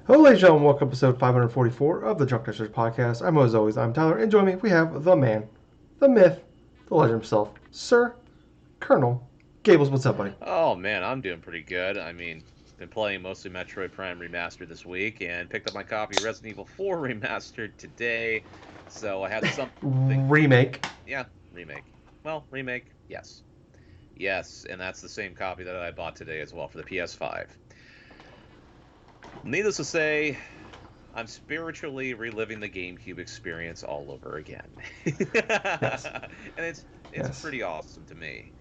Hello, ladies and gentlemen. Welcome to episode 544 of the DrunkNerds podcast. As always, I'm Tyler, and joining me, we have the man, the myth, the legend himself, Sir Colonel Gables. What's up, buddy? Oh man, I'm doing pretty good. I mean, been playing mostly Metroid Prime Remastered this week and picked up my copy of Resident Evil 4 Remastered today. So I had something. Remake. Yeah, remake. Well, remake, yes. Yes, and that's the same copy that I bought today as well for the PS5. Needless to say, I'm spiritually reliving the GameCube experience all over again. Yes. And it's Yes. pretty awesome to me.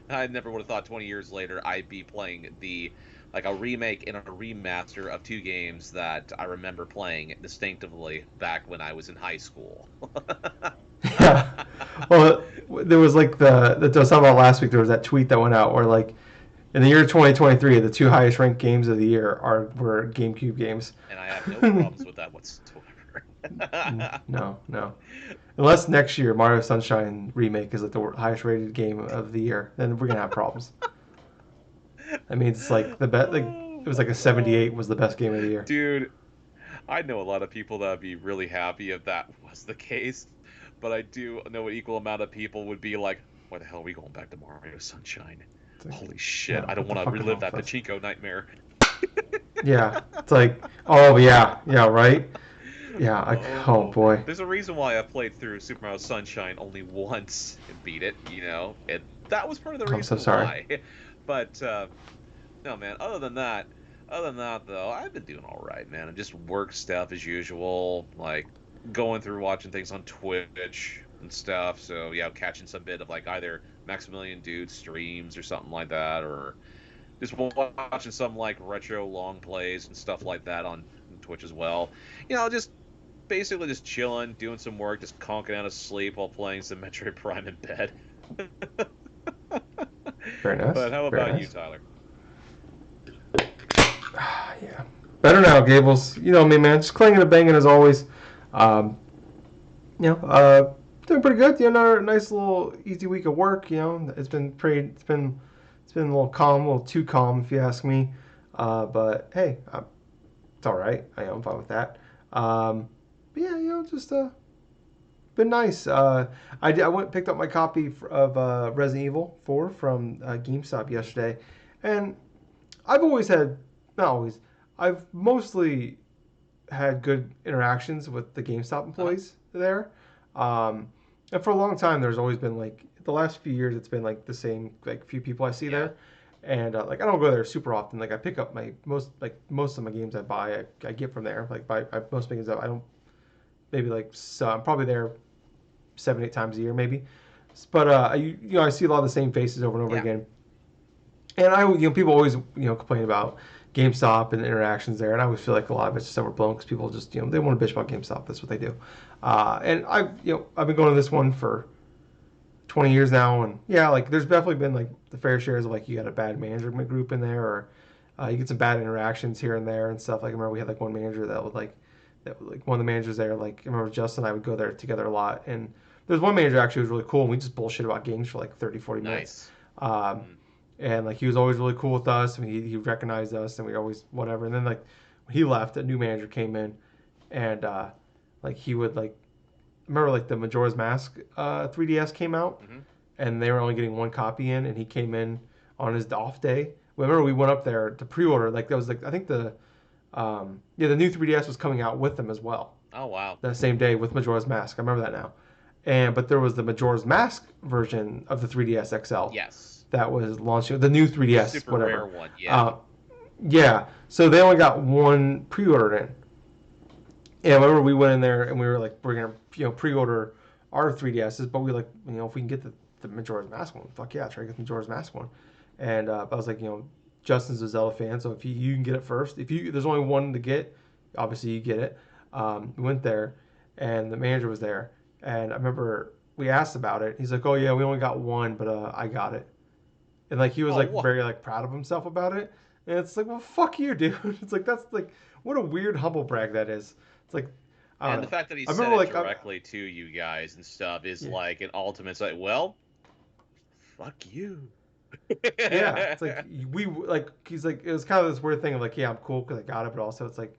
I never would have thought 20 years later I'd be playing a remake and a remaster of two games that I remember playing distinctively back when I was in high school. Yeah. Well, there was like that I was talking about last week. There was that tweet that went out where like in the year 2023, the two highest ranked games of the year were GameCube games. And I have no problems with that whatsoever. No, no. Unless next year Mario Sunshine remake is like the highest rated game of the year, then we're gonna have problems. That means it's like the best. Like Oh it was my like a god. 78 was the best game of the year. Dude, I know a lot of people that would be really happy if that was the case, but I do know an equal amount of people would be like, why the hell are we going back to Mario Sunshine? It's like, Holy shit, no, I don't what the want to fuck is wrong relive with that us? pachinko nightmare. Yeah, it's like, oh yeah, yeah, right. Yeah, oh Oh, boy, there's a reason why I played through Super Mario Sunshine only once and beat it, and that was part of the I'm so reason sorry. why. But no, man. Other than that though, I've been doing all right, man. And just work stuff as usual, like going through watching things on Twitch and stuff. So yeah, catching some bit of like either Maximilian Dude streams or something like that, or just watching some like retro long plays and stuff like that on Twitch as well. Just basically just chilling, doing some work, just conking out of sleep while playing some Metroid Prime in bed. Very nice, But how very about you, nice. Tyler? Yeah, better now, Gables. You know me, man. Just clanging and banging as always. Um, you know, doing pretty good. You know, another nice little easy week of work. You know, it's been pretty. It's been a little calm, a little too calm, if you ask me. But hey, it's all right. I'm fine with that. But yeah, just been nice. I went and picked up my copy of Resident Evil 4 from GameStop yesterday, and I've always had, not always, I've mostly had good interactions with the GameStop Uh-huh. employees there. Um, and for a long time, there's always been like the last few years, it's been like the same like few people I see Yeah. there, and like I don't go there super often. Like I pick up my most of my games I buy, I get from there. Like most games I don't maybe like so I'm probably there 7 8 times a year maybe. But I see a lot of the same faces over and over Yeah. again. And people always complain about GameStop and the interactions there, and I always feel like a lot of it's just overblown because people just they want to bitch about GameStop. That's what they do. And I've been going to this one for 20 years now, and yeah, like there's definitely been like the fair shares of like you got a bad management group in there, or you get some bad interactions here and there and stuff. Like I remember we had like one manager that one of the managers there. Like I remember Justin and I would go there together a lot, and there's one manager actually who was really cool, and we just bullshit about games for like 30 40 minutes. Nice. Um, Mm. and like he was always really cool with us. I mean, he recognized us, and we always whatever. And then like when he left, a new manager came in, and like he would like remember like the Majora's Mask 3DS came out, Hmm. and they were only getting one copy in, and he came in on his off day. Remember we went up there to pre-order. Like that was like I think the new 3DS was coming out with them as well Oh wow. that same day with Majora's Mask. I remember that now. And but there was the Majora's Mask version of the 3DS XL Yes. that was launching the new The 3DS super rare whatever. one. Yeah. Uh, yeah, so they only got one pre-ordered in. Yeah, I remember we went in there and we were like, we're gonna pre-order our 3DSs, but we like if we can get the Majora's Mask one, fuck yeah, try to get the Majora's Mask one. And I was like, Justin's a Zelda fan, so if you can get it first, there's only one to get, obviously you get it. We went there, and the manager was there, and I remember we asked about it. He's like, oh yeah, we only got one, but I got it, and like he was Oh like what? very like proud of himself about it. And it's like, well, fuck you, dude. It's like that's like what a weird humble brag that is. It's like I And don't the know. fact that he I said remember it like directly to you guys and stuff is yeah, like an ultimate. It's like, well, fuck you. Yeah, it's like we like he's like it was kind of this weird thing of like yeah I'm cool because I got it, but also it's like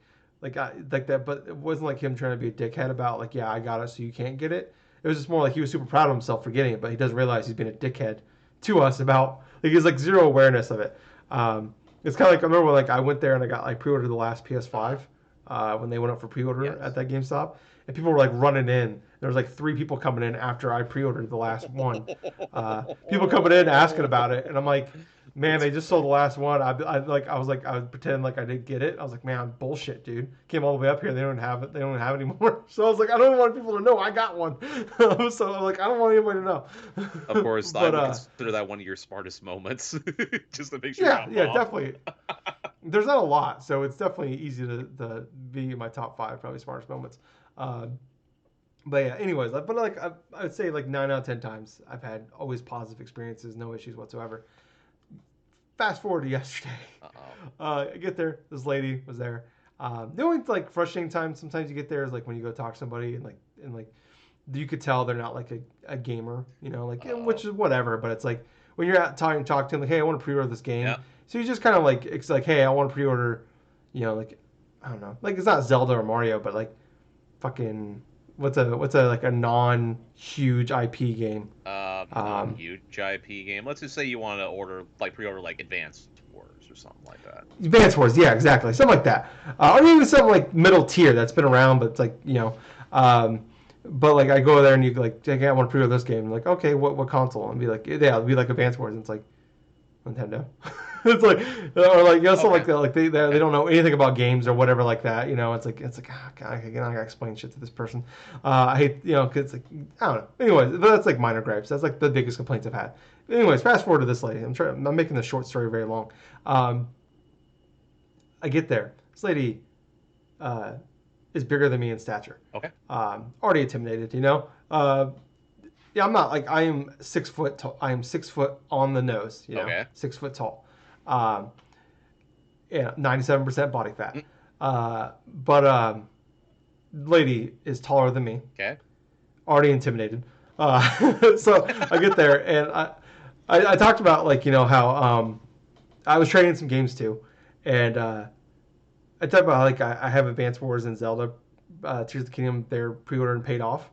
I like that, but it wasn't like him trying to be a dickhead about like yeah I got it so you can't get it. It was just more like he was super proud of himself for getting it, but he doesn't realize he's been a dickhead to us about like he's like zero awareness of it. Um, it's kind of like I remember when, like I went there and I got like pre-ordered the last Uh-huh. PS5 when they went up for pre-order at Yes. that GameStop, and people were like running in. There was like three people coming in after I pre-ordered the last one. People coming in asking about it, and I'm like, man, That's they just sold the great. last one. I was pretending like I didn't get it. I was like, man, bullshit, dude. Came all the way up here. They don't have it. They don't have it anymore. So I was like, I don't want people to know I got one. So I'm like, I don't want anybody to Of know. course, I but would consider that one of your smartest moments, just to make sure you're yeah, not yeah, mobbed. definitely. There's not a lot, so it's definitely easy to be in my top five probably smartest moments. Uh, but yeah, anyways, but like I would say like 9 out of 10 times I've had always positive experiences, no issues whatsoever. Fast forward to yesterday. Uh-oh. I get there, this lady was there. The only like frustrating time sometimes you get there is like when you go talk to somebody and you could tell they're not like a gamer, you know, like Uh-oh. which is whatever. But it's like when you're out talk to them, like, hey, I want to pre-order this game. Yep. So you just kind of like it's like, hey, I want to pre-order, you know, like I don't know, like it's not Zelda or Mario, but like fucking what's a like a non-huge IP game. Um, Non-huge IP game. Let's just say you want to pre-order like Advance Wars or something like that. Advance Wars, yeah, exactly, something like that, or even something like middle tier that's been around, but it's like you know, but like I go there and you like, okay, I want to pre-order this game. I'm like, okay, what console? And be like, yeah, it'll be like Advance Wars, and it's like Nintendo. It's like, or like, you know, something Okay. like that. Like they Okay. don't know anything about games or whatever like that. You know, it's like, ah, God, I gotta explain shit to this person. I hate, you know, cause it's like, I don't know. Anyways, that's like minor gripes. That's like the biggest complaints I've had. Anyways, fast forward to this lady. I'm making the short story very long. Um, I get there. This lady uh, is bigger than me in stature. Okay. Already intimidated, you know. Yeah, I'm not like I am 6 foot tall. I am 6 foot on the nose, you know, Okay. 6 foot tall. Um, yeah, 97% body fat. Mm, But lady is taller than me. okay. Already intimidated. So I get there and I talked about like you know how I was trading some games too, and I talked about like I have Advance Wars and Zelda Tears of the Kingdom. They're pre-ordered and paid off,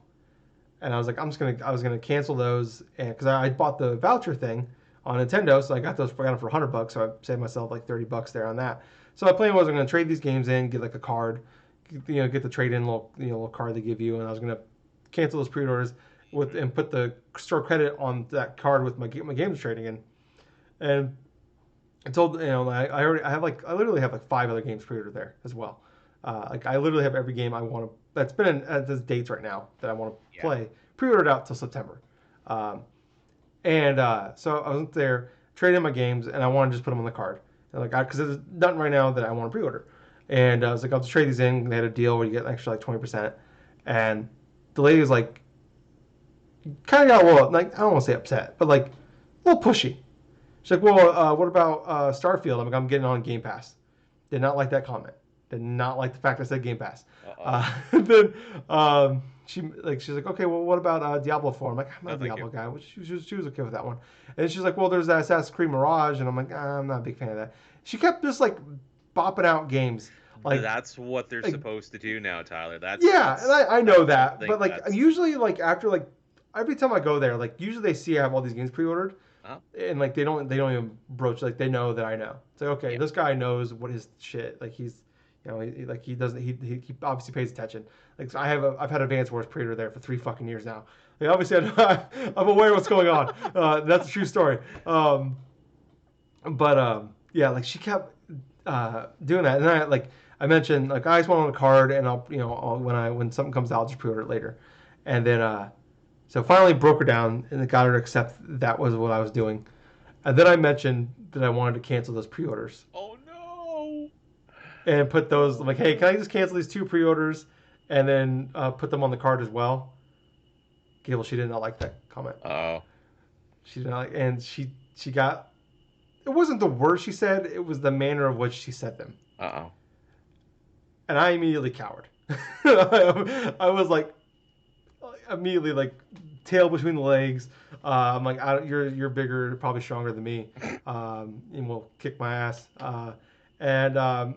and I was gonna cancel those and because I bought the voucher thing on Nintendo, so I got them for $100, so I saved myself like $30 there on that. So my plan was I'm gonna trade these games in, get like a card, you know, get the trade in little card they give you, and I was gonna cancel those pre-orders with Mhm. and put the store credit on that card with my games trading in, and I told you know I literally have like 5 other games pre-ordered there as well. Like I literally have every game I want to that's been at this dates right now that I want to Yeah. play pre-ordered out till September. Um, and so I went there, traded in my games, and I want to just put them on the card. And like because there's nothing right now that I want to pre-order. And I was like, I'll just trade these in. They had a deal where you get an extra like 20%. And the lady was like, kind of got a little like I don't want to say upset, but like a little pushy. She's like, well, what about Starfield? I'm getting on Game Pass. Did not like that comment. Did not like the fact I said Game Pass. Uh-oh. Then she's like, okay, well, what about Diablo 4? I'm like, I'm not No, a thank you. Diablo guy. She was okay with that one. And she's like, well, there's that Assassin's Creed Mirage, and I'm like, I'm not a big fan of that. She kept just like bopping out games, like That's what they're like supposed to do now, Tyler. yeah, and I know That's that, something but like that's usually like after like every time I go there, like usually they see I have all these games pre-ordered, uh and like they don't even broach like they know that I know. It's like okay, yeah. this guy knows what his shit like he's you know like he doesn't he obviously pays attention. Like so I've had Advance Wars pre-order there for 3 fucking years now. Like, obviously I'm aware of what's going on. That's a true story. But yeah, like she kept doing that, and I mentioned like I just want on a card, and I'll you know when something comes out, I'll just pre-order it later, and then so finally broke her down and got her to accept that was what I was doing, and then I mentioned that I wanted to cancel those pre-orders Oh no. and put those like, hey, No. can I just cancel these 2 pre-orders and then put them on the card as well? Gable, she did not like that comment. Oh. She did not like, and she got. It wasn't the words she said; it was the manner of which she said them, Uh-oh. and I immediately cowered. I was like, immediately like tail between the legs. I'm like, you're bigger, probably stronger than me, and will kick my ass. And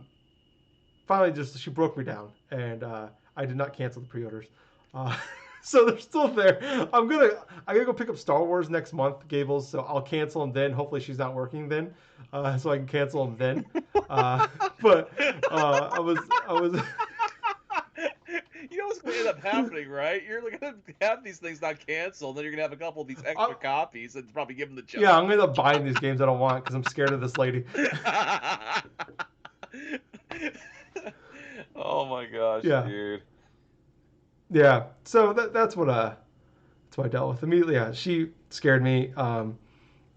finally, just she broke me down, and I did not cancel the pre-orders. Uh, so they're still there. I gotta go pick up Star Wars next month, Gables. So I'll cancel them then. Hopefully she's not working then, so I can cancel them then. Uh, but I was You know what's going to end up happening, right? You're going to have these things not canceled, then you're going to have a couple of these extra copies and probably give them the yeah, I'm junk. gonna end up buying these games I don't want because I'm scared of this lady. Oh my gosh, Yeah, dude. yeah. So that's what I dealt with immediately. Yeah, she scared me.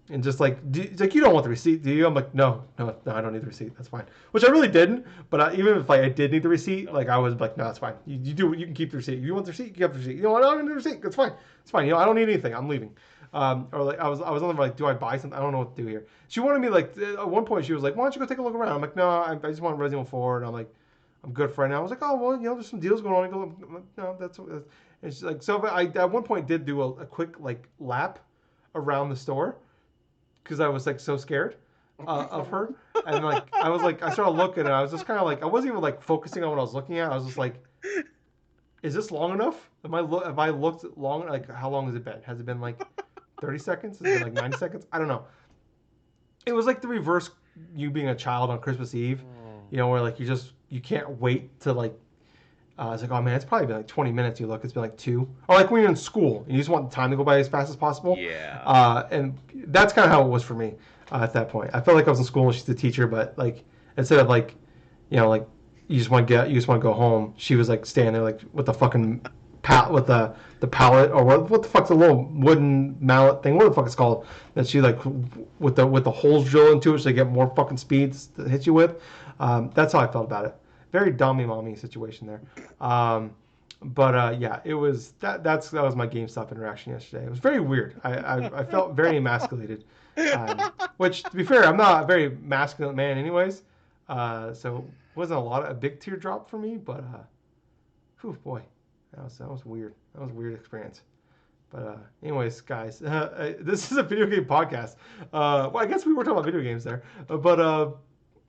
And just like, like you don't want the receipt, do you? I'm like, no, I don't need the receipt. That's fine. Which I really didn't. But even if like I did need the receipt, like I was like, no, that's fine. You can keep the receipt. If you want the receipt, you can have the receipt. You know what? I don't need the receipt. That's fine. It's fine. I don't need anything. I'm leaving. Or like I was on the like, do I buy something? I don't know what to do here. She wanted me like at one point she was like, why don't you go take a look around? I'm like, no, I just want Resident Evil 4, and I'm like, I'm good for right now. I was like, oh well, there's some deals going on. I'm like, no, that's. And she's like, so but I at one point did do a quick like lap around the store because I was like so scared of her, and like I started looking, and I was just kind of like I wasn't even like focusing on what I was looking at. I was just like, is this long enough? Have I looked long? Like how long has it been? Has it been like 30 seconds? Has it been like 90 seconds? I don't know. It was like the reverse you being a child on Christmas Eve, where like you can't wait to like. It's like, oh man, it's probably been like 20 minutes. You look, it's been like 2. Or like when you're in school, and you just want the time to go by as fast as possible. Yeah. And that's kind of how it was for me at that point. I felt like I was in school and she's the teacher, but like instead of like, like you just want to go home. She was like standing there like with the fucking with the pallet or what the fuck's a little wooden mallet thing? What the fuck it's called? That she like with the holes drilled into it so they get more fucking speeds to hit you with. That's how I felt about it. Very dummy mommy situation there. But yeah, it was that was my GameStop interaction yesterday. It was very weird. I felt very emasculated. Which to be fair, I'm not a very masculine man anyways. So it wasn't a big teardrop for me, but whew, boy, that was weird. That was a weird experience. But anyways, guys, this is a video game podcast. Well, I guess we were talking about video games there, but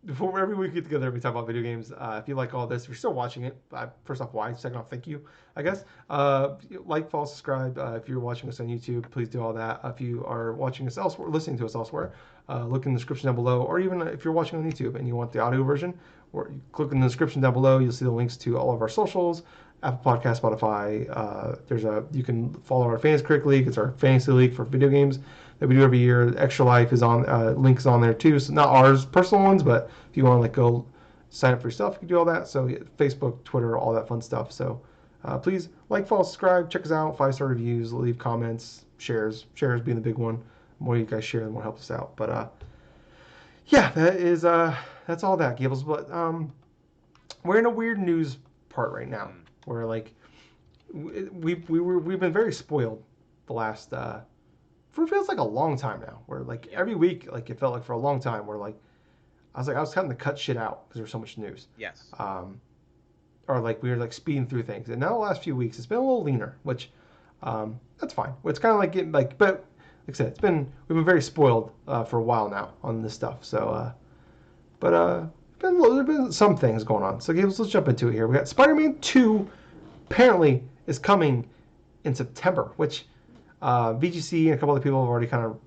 before every week we get together, we talk about video games. If you like all this, if you're still watching it, first off, why? Second off, thank you, I guess. Like, follow, subscribe. If you're watching us on YouTube, please do all that. If you are watching us elsewhere, listening to us elsewhere, look in the description down below. Or even if you're watching on YouTube and you want the audio version, or you click in the description down below, you'll see the links to all of our socials, Apple Podcast, Spotify. You can follow our Fantasy Critic League. It's our fantasy league for video games that we do every year. Extra Life is on links on there too. So not ours personal ones, but if you want to like go sign up for yourself, you can do all that. So yeah, Facebook, Twitter, all that fun stuff. So please like, follow, subscribe, check us out. 5-star reviews, leave comments, shares being the big one. The more you guys share, the more helps us out. But yeah, that's all that, Gables. But we're in a weird news part right now where like we've been very spoiled the last for it feels like a long time now. Where like every week, like it felt like for a long time, where like I was having to cut shit out because there was so much news. Yes. Or like we were like speeding through things, and now the last few weeks it's been a little leaner, which that's fine. It's kind of like getting like, but like I said, we've been very spoiled for a while now on this stuff. So, there's been some things going on. So let's jump into it here. We got Spider-Man 2 apparently is coming in September, which VGC and a couple other people have already kind of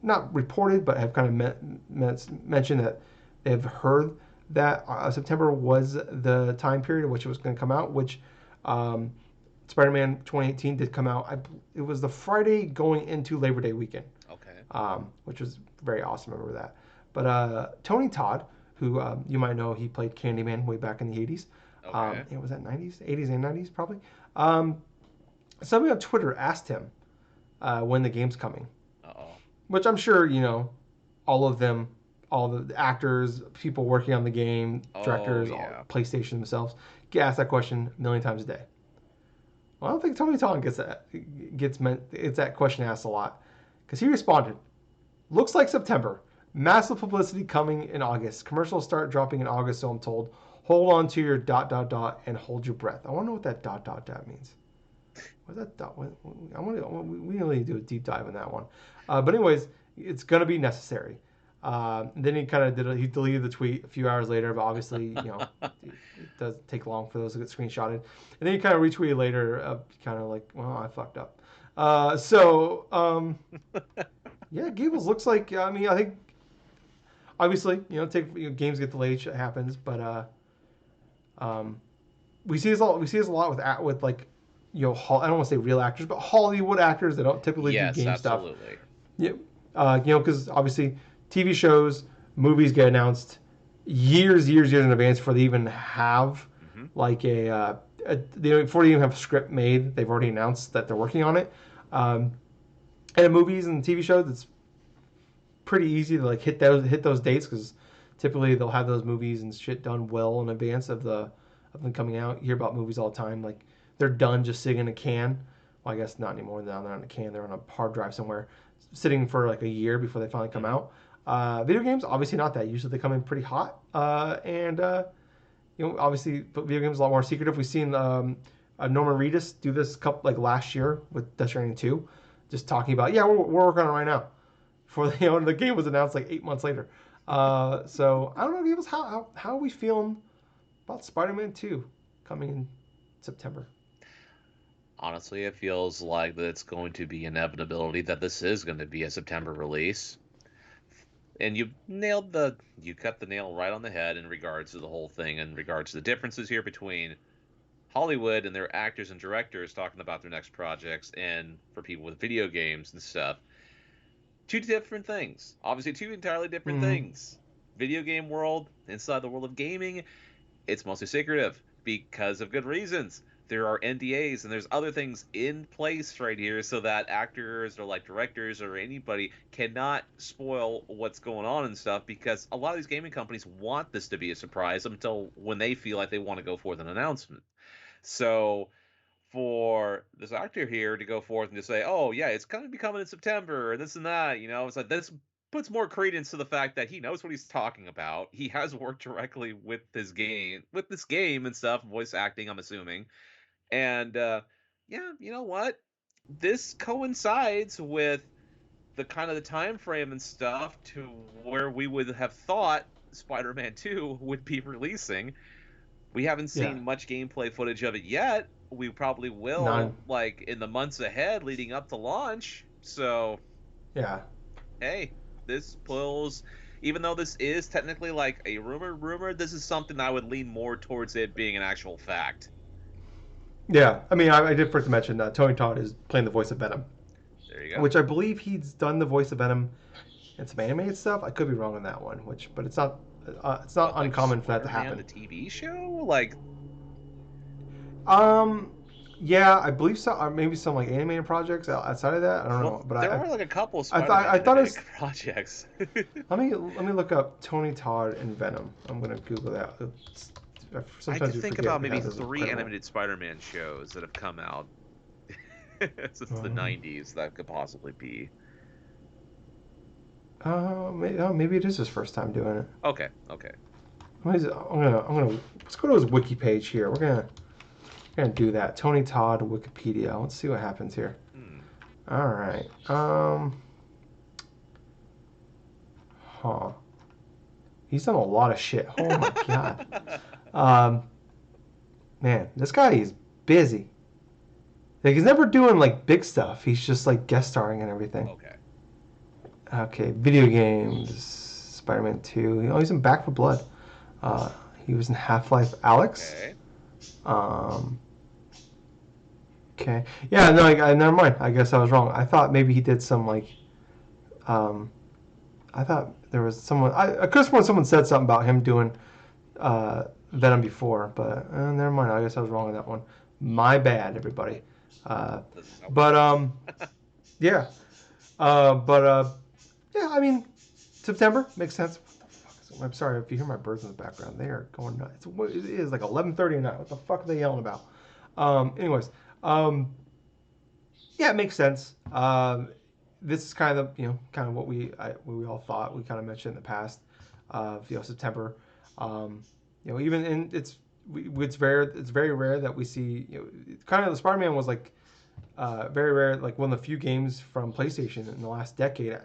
not reported, but have kind of mentioned that they've heard that September was the time period in which it was going to come out, which Spider-Man 2018 did come out. It was the Friday going into Labor Day weekend. Okay. Which was very awesome. I remember that. But Tony Todd, who you might know, he played Candyman way back in the 80s. Okay. Was that 90s? 80s and 90s, probably. Somebody on Twitter asked him when the game's coming. Uh-oh. Which I'm sure, all of them, all the actors, people working on the game, directors, all PlayStation themselves, get asked that question a million times a day. Well, I don't think Tony Todd gets that question asked a lot. Because he responded, looks like September. Massive publicity coming in August. Commercials start dropping in August, so I'm told. Hold on to your ... and hold your breath. I want to know what that ... means. Was that I want to? We really need to do a deep dive in that one. But anyways, it's gonna be necessary. Then he kind of did. He deleted the tweet a few hours later, but obviously, it does take long for those to get screenshotted. And then he kind of retweeted later, kind of like, well, I fucked up. Yeah, Gables looks like. I mean, I think obviously, games get delayed, shit happens, but um, we see this a lot. We see this a lot with like, I don't want to say real actors, but Hollywood actors that don't typically do Yes, game stuff. absolutely. Yeah, because obviously TV shows, movies get announced years in advance before they even have Hmm. like before they even have a script made. They've already announced that they're working on it. Um, and in movies and TV shows, it's pretty easy to like hit those dates because typically they'll have those movies and shit done well in advance of them coming out. You hear about movies all the time, like they're done just sitting in a can. Well, I guess not anymore. Now they're not in a can; they're on a hard drive somewhere, sitting for like a year before they finally come Hmm. out. Video games, obviously not that. Usually they come in pretty hot, and obviously, but video games are a lot more secretive. We've seen Norman Reedus do this couple like last year with Death Stranding 2, just talking about, yeah, we're working on it right now before the game was announced like 8 months later. So I don't know, Gables, how are we feeling about Spider-Man 2 coming in September? Honestly, it feels like that it's going to be inevitability that this is going to be a September release. And you cut the nail right on the head in regards to the whole thing, in regards to the differences here between Hollywood and their actors and directors talking about their next projects, and for people with video games and stuff. Two different things. Obviously, two entirely different Mm-hmm. things. Video game world, inside the world of gaming, it's mostly secretive because of good reasons. There are NDAs and there's other things in place right here so that actors or like directors or anybody cannot spoil what's going on and stuff, because a lot of these gaming companies want this to be a surprise until when they feel like they want to go forth an announcement. So for this actor here to go forth and to say, "Oh yeah, it's going to be coming in September," and this and that, it's like this puts more credence to the fact that he knows what he's talking about. He has worked directly with this game and stuff, voice acting, I'm assuming. And yeah, you know what? This coincides with the kind of the time frame and stuff to where we would have thought Spider-Man 2 would be releasing. We haven't Yeah, seen much gameplay footage of it yet. We probably none. will, like, in the months ahead leading up to launch. So, Yeah, hey, this pulls. Even though this is technically like a rumor, this is something I would lean more towards it being an actual fact. yeah. I mean, I did forget to mention Tony Todd is playing the voice of Venom, There you go. which I believe he's done the voice of Venom in some animated stuff. I could be wrong on that one, but it's not What, like uncommon for that to Spider-Man, happen. the TV show? Like, Um, yeah, I believe so. Or maybe some like animated projects outside of that. I don't well, know, but there are like a couple of I Spider-Man thought animated it's. projects. Let me look up Tony Todd and Venom. I'm gonna Google that. I could Sometimes we think forget about we maybe have those three incredible. animated Spider-Man shows that have come out since the Um, 90s that could possibly be. maybe it is his first time doing it. Okay, okay. Let's go to his wiki page here. We're gonna do that. Tony Todd Wikipedia. Let's see what happens here. Hmm. All right. Huh. He's done a lot of shit. Oh my god. Um, man, this guy is busy. Like he's never doing like big stuff. He's just like guest starring and everything. Okay. Okay, video games. Spider-Man 2. Oh, he's in Back for Blood. Uh, he was in Half-Life Alex. Okay. Um, okay. Yeah, no, never mind. I guess I was wrong. I thought maybe he did some like. Um, I thought there was someone. I could have sworn someone said something about him doing Venom before, but never mind. I guess I was wrong on that one. My bad, everybody. Uh, Doesn't sound like but it. yeah. But yeah. I mean, September makes sense. What the fuck I'm sorry if you hear my birds in the background. They are going nuts. It is like 11:30 at night. What the fuck are they yelling about? Anyways, yeah, it makes sense. This is kind of what we all thought. We kind of mentioned in the past of September. Even in it's very rare that we see kind of the Spider-Man was like very rare, like one of the few games from PlayStation in the last decade,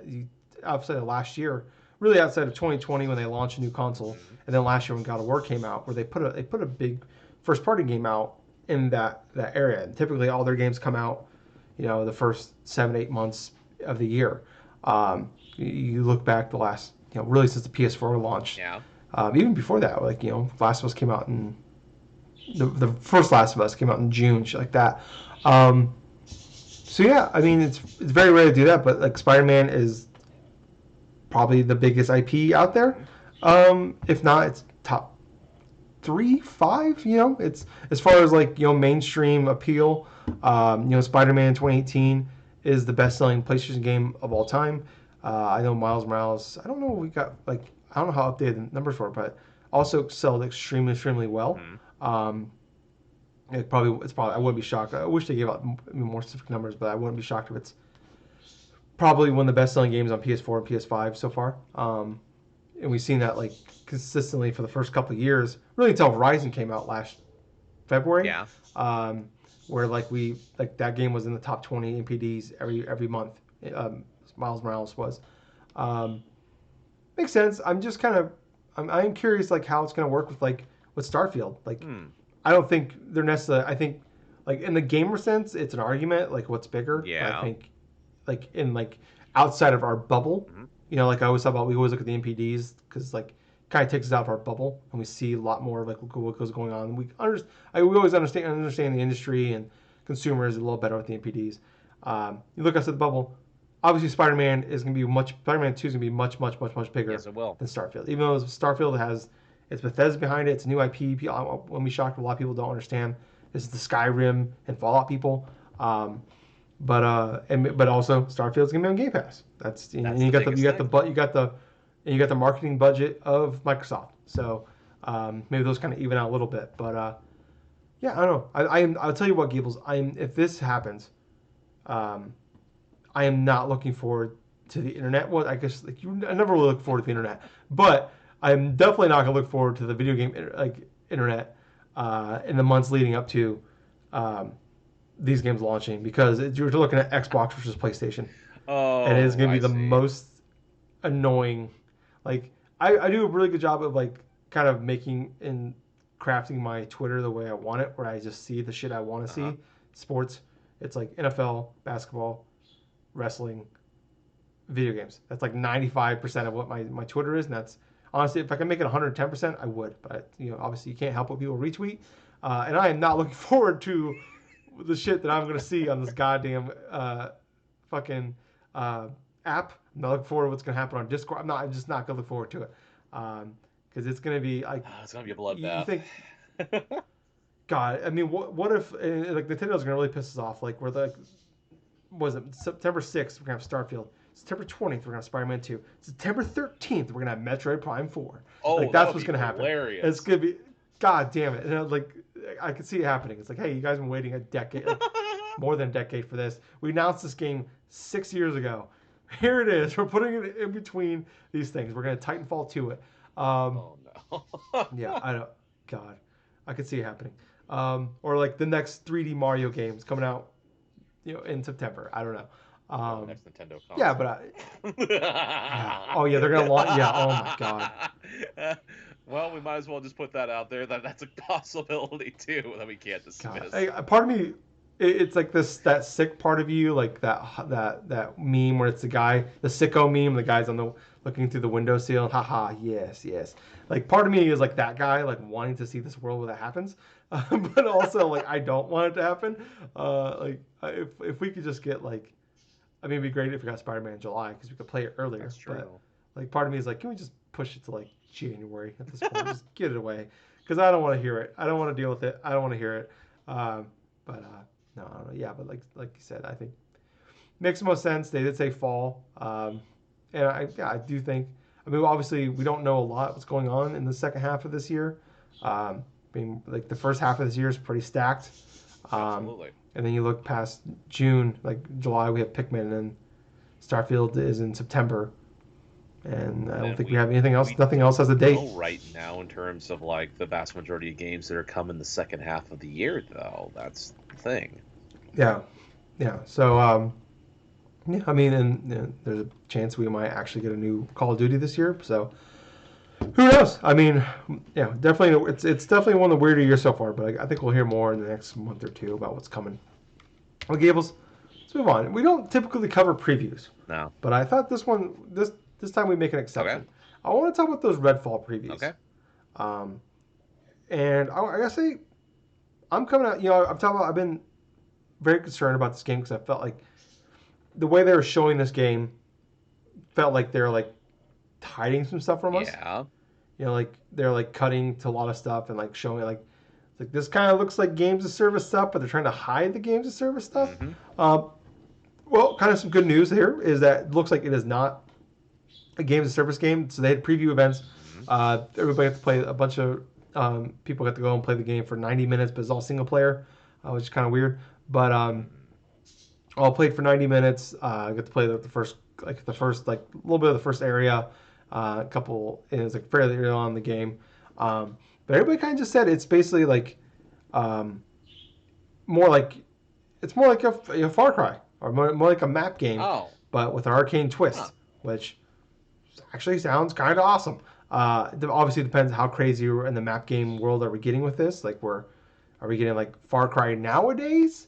outside of last year, really outside of 2020 when they launched a new console, Hmm. and then last year when God of War came out, where they put a big first party game out in that area. And typically, all their games come out, the first 7 8 months of the year. You look back the last, really since the PS4 launched, Yeah. even before that, like Last of Us came out in the first Last of Us came out in June, shit like that. So yeah, I mean it's very rare to do that, but like Spider-Man is probably the biggest IP out there. Hmm. If not, it's top 3 5. It's as far as like mainstream appeal. Spider-Man 2018 is the best-selling PlayStation game of all time. I know Miles Morales. I don't know. We got like I don't know how updated the numbers were, but also sold extremely well. Hmm. Um, it's probably I wouldn't be shocked. I wish they gave out more specific numbers, but I wouldn't be shocked if it's probably one of the best selling games on PS4 and PS5 so far. And we've seen that like consistently for the first couple of years, really until Horizon came out last February, Yeah. um, where like that game was in the top 20 NPDs every month. Miles Morales was. Um, Makes sense. I'm just kind of I'm curious like how it's going to work with Starfield. Like Hmm. I don't think they're necessarily. I think like in the gamer sense, it's an argument like what's bigger. But I Yeah. think like in like outside of our bubble, Hmm. like I always talk about, we always look at the NPDs because like kind of takes us out of our bubble and we see a lot more of like what goes going on. We always understand the industry and consumers a little better with the NPDs. You look outside the bubble. Obviously, Spider-Man 2 is gonna be much bigger Yes, it will. than Starfield. Even though Starfield has it's Bethesda behind it, it's a new IP. When we shocked, a lot of people don't understand. This is the Skyrim and Fallout people. But also Starfield's gonna be on Game Pass. And That's the biggest thing. You got the marketing budget of Microsoft. So maybe those kind of even out a little bit. But yeah, I don't know. I'll tell you what, Gables. If this happens, um, I am not looking forward to the internet. Well, I guess like I never really look forward to the internet, but I'm definitely not gonna look forward to the video game internet in the months leading up to um, these games launching because you're looking at Xbox versus PlayStation, and it's Oh, gonna be I the see. most annoying. Like I do a really good job of like kind of making and crafting my Twitter the way I want it, where I just see the shit I want to Uh-huh. see. Sports, it's like NFL, basketball, wrestling, video games. That's like 95% of what my Twitter is, and that's honestly, if I can make it 110%, I would. But obviously, you can't help what people retweet, and I am not looking forward to the shit that I'm gonna see on this goddamn fucking uh, app. I'm not looking forward to what's gonna happen on Discord. I'm just not gonna look forward to it because it's gonna be like Oh, it's gonna be a you bloodbath. think. God, I mean, what if like Nintendo's gonna really piss us off? Like, we're like, was it September 6th? We're gonna have Starfield. September 20th, we're gonna have Spider-Man 2. September 13th, we're gonna have Metroid Prime 4. Like Oh, that that's would what's be gonna happen. And it's hilarious. gonna be, God damn it. Like I could see it happening. It's like, hey, you guys have been waiting a decade, like more than a decade for this. We announced this game 6 years ago. Here it is. We're putting it in between these things. We're gonna Titanfall to it. Um, Oh no. yeah, I don't. God, I could see it happening. Or like the next 3D Mario games coming out, in September. I don't know. Or the Um, next Nintendo yeah, but console. yeah. Oh yeah, they're gonna launch. Yeah. Oh my God. Well, we might as well just put that out there that that's a possibility too that we can't God. dismiss. Part of me, it's like that sick part of you, like that meme where it's the sicko meme. The guy's on the looking through the windowsill. Haha. Yes, yes. Like part of me is like that guy, like wanting to see this world where that happens, but also like I don't want it to happen. If we could just get like I mean, it'd be great if we got Spider-Man in July because we could play it earlier. That's But true. like, part of me is like, can we just push it to like January at this point? Just get it away because I don't want to hear it. I don't want to deal with it. I don't want to hear it. Um, but no, I don't know. Yeah, but like you said, I think makes the most sense. They did say fall, and I do think. I mean, obviously, we don't know a lot what's going on in the second half of this year. I mean, like the first half of this year is pretty stacked. Um, Absolutely. and then you look past June, like July, we have Pikmin, and Starfield is in September. And I don't And think we have anything else. we Nothing else don't has a date. know right now in terms of like the vast majority of games that are coming the second half of the year though. That's the thing. Yeah, Yeah. So yeah, I mean, and you know, there's a chance we might actually get a new Call of Duty this year. So who knows? I mean, yeah, definitely. It's definitely one of the weirder years so far. But I think we'll hear more in the next month or two about what's coming. Well, Gables, let's move on. We don't typically cover previews, No. but I thought this time we make an Okay. exception. I want to talk about those Redfall previews. Okay. Um, and I gotta say, I'm coming out. You know, I'm talking about. I've been very concerned about this game because I felt like the way they were showing this game felt like they're like hiding some stuff from us. Yeah. You know, like they're like cutting to a lot of stuff and like showing like this kind of looks like games of service stuff, but they're trying to hide the games of service stuff. Mm-hmm. Uh, well, kind of some good news here is that it looks like it is not a games of service game. So they had preview events. Mm-hmm. Everybody got to play a bunch of people got to go and play the game for 90 minutes, but it's all single player, which is kind of weird. But all played for 90 minutes. I got to play the first like a little bit of the first area. A couple, it was like fairly early on in the game. But everybody kind of just said it's basically like um, more like it's more like a Far Cry or more like a map game, Oh. but with an arcane Huh. twist, which actually sounds kind of awesome. Obviously, it depends how crazy in the map game world are we getting with this. Are we getting like Far Cry nowadays,